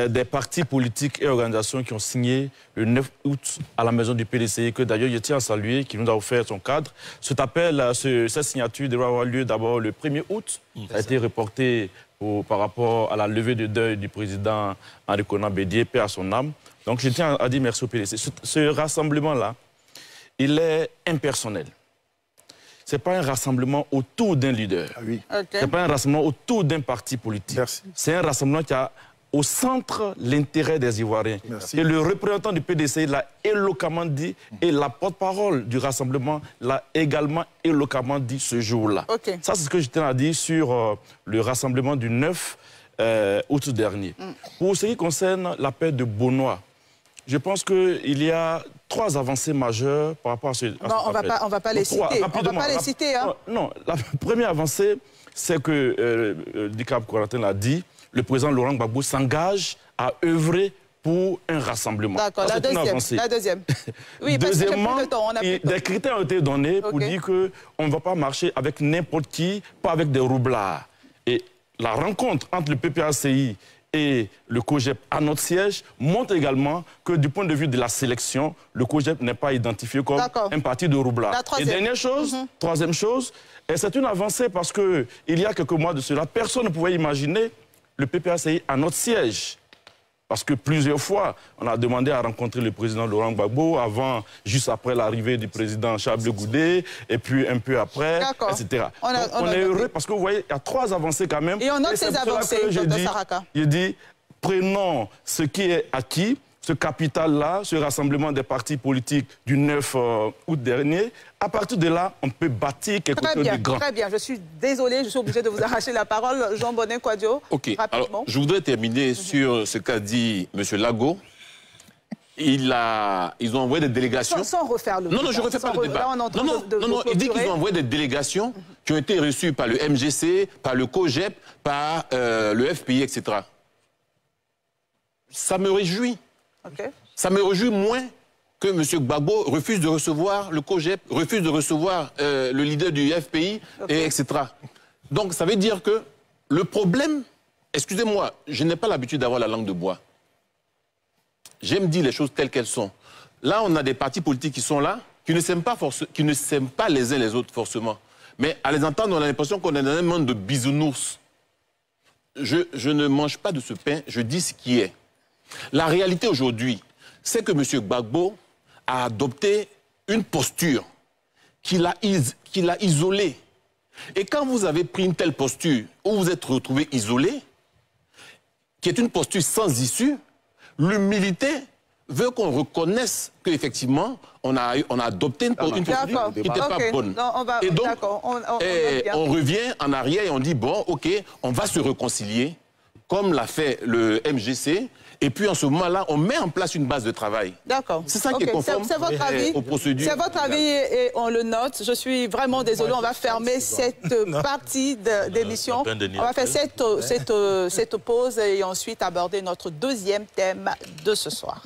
des partis politiques et organisations qui ont signé le 9 août à la maison du PDCI, que d'ailleurs je tiens à saluer, qui nous a offert son cadre. Cette signature devrait avoir lieu d'abord le 1er août. Ça a été reporté par rapport à la levée de deuil du président Henri Konan Bédié, paix à son âme. Donc je tiens à dire merci au PDC. Ce rassemblement-là, il est impersonnel. Ce n'est pas un rassemblement autour d'un leader. Ah oui. Okay. Ce n'est pas un rassemblement autour d'un parti politique. C'est un rassemblement qui a au centre l'intérêt des Ivoiriens. Merci. Et le représentant du PDCI l'a éloquemment dit, et la porte-parole du rassemblement l'a également éloquemment dit ce jour-là. Okay. Ça, c'est ce que je tiens à dire sur le rassemblement du 9 août dernier. Pour ce qui concerne la paix de Bonois, je pense qu'il y a 3 avancées majeures par rapport à ce... on va pas les citer. On va pas les citer. Hein. Non, la première avancée, c'est que Dicap Corentin l'a dit, le président Laurent Gbagbo s'engage à œuvrer pour un rassemblement. D'accord, la deuxième. Oui, deuxièmement, parce que on a des critères ont été donnés pour dire qu'on ne va pas marcher avec n'importe qui, pas avec des roublards. Et la rencontre entre le PPACI et le COJEP à notre siège montre également que du point de vue de la sélection, le COJEP n'est pas identifié comme un parti de roublards. Et dernière chose, troisième chose, et c'est une avancée parce qu'il y a quelques mois de cela, personne ne pouvait imaginer le PPACI à notre siège. Parce que plusieurs fois, on a demandé à rencontrer le président Laurent Gbagbo, juste après l'arrivée du président Charles Blé Goudé, et puis un peu après, etc. On est heureux parce que vous voyez, il y a 3 avancées quand même. Et on note ces avancées, Dr Saraka. Je dis, prenons ce qui est acquis, ce capital-là, ce rassemblement des partis politiques du 9 août dernier. À partir de là, on peut bâtir quelque chose de grand. Très bien, je suis désolé, je suis obligé de vous arracher la parole. Jean-Bonnet Kouadio, rapidement. Alors, je voudrais terminer sur ce qu'a dit M. Lago. Ils ont envoyé des délégations... Sans refaire le débat. Non, je ne refais pas le débat. Non, il dit qu'ils ont envoyé des délégations qui ont été reçues par le MGC, par le COJEP, par le FPI, etc. Ça me réjouit. Ça me réjouit moins que M. Gbagbo refuse de recevoir le COJEP, refuse de recevoir le leader du FPI, etc. Donc, ça veut dire que le problème... Excusez-moi, je n'ai pas l'habitude d'avoir la langue de bois. J'aime dire les choses telles qu'elles sont. Là, on a des partis politiques qui sont là, qui ne s'aiment pas les uns les autres, forcément. Mais à les entendre, on a l'impression qu'on est dans un monde de bisounours. Je ne mange pas de ce pain, je dis ce qui est. La réalité aujourd'hui, c'est que M. Gbagbo a adopté une posture qui l'a isolé. Et quand vous avez pris une telle posture, où vous êtes retrouvé isolé, qui est une posture sans issue, l'humilité veut qu'on reconnaisse qu'effectivement, on a adopté une posture qui n'était pas bonne. Et donc, on revient en arrière et on dit, bon, ok, on va se réconcilier, comme l'a fait le MGC, et puis en ce moment-là, on met en place une base de travail. D'accord. C'est ça qui est conforme aux procédures. C'est votre avis et on le note. Je suis vraiment désolée, on va fermer cette partie d'émission. On va faire cette pause et ensuite aborder notre deuxième thème de ce soir.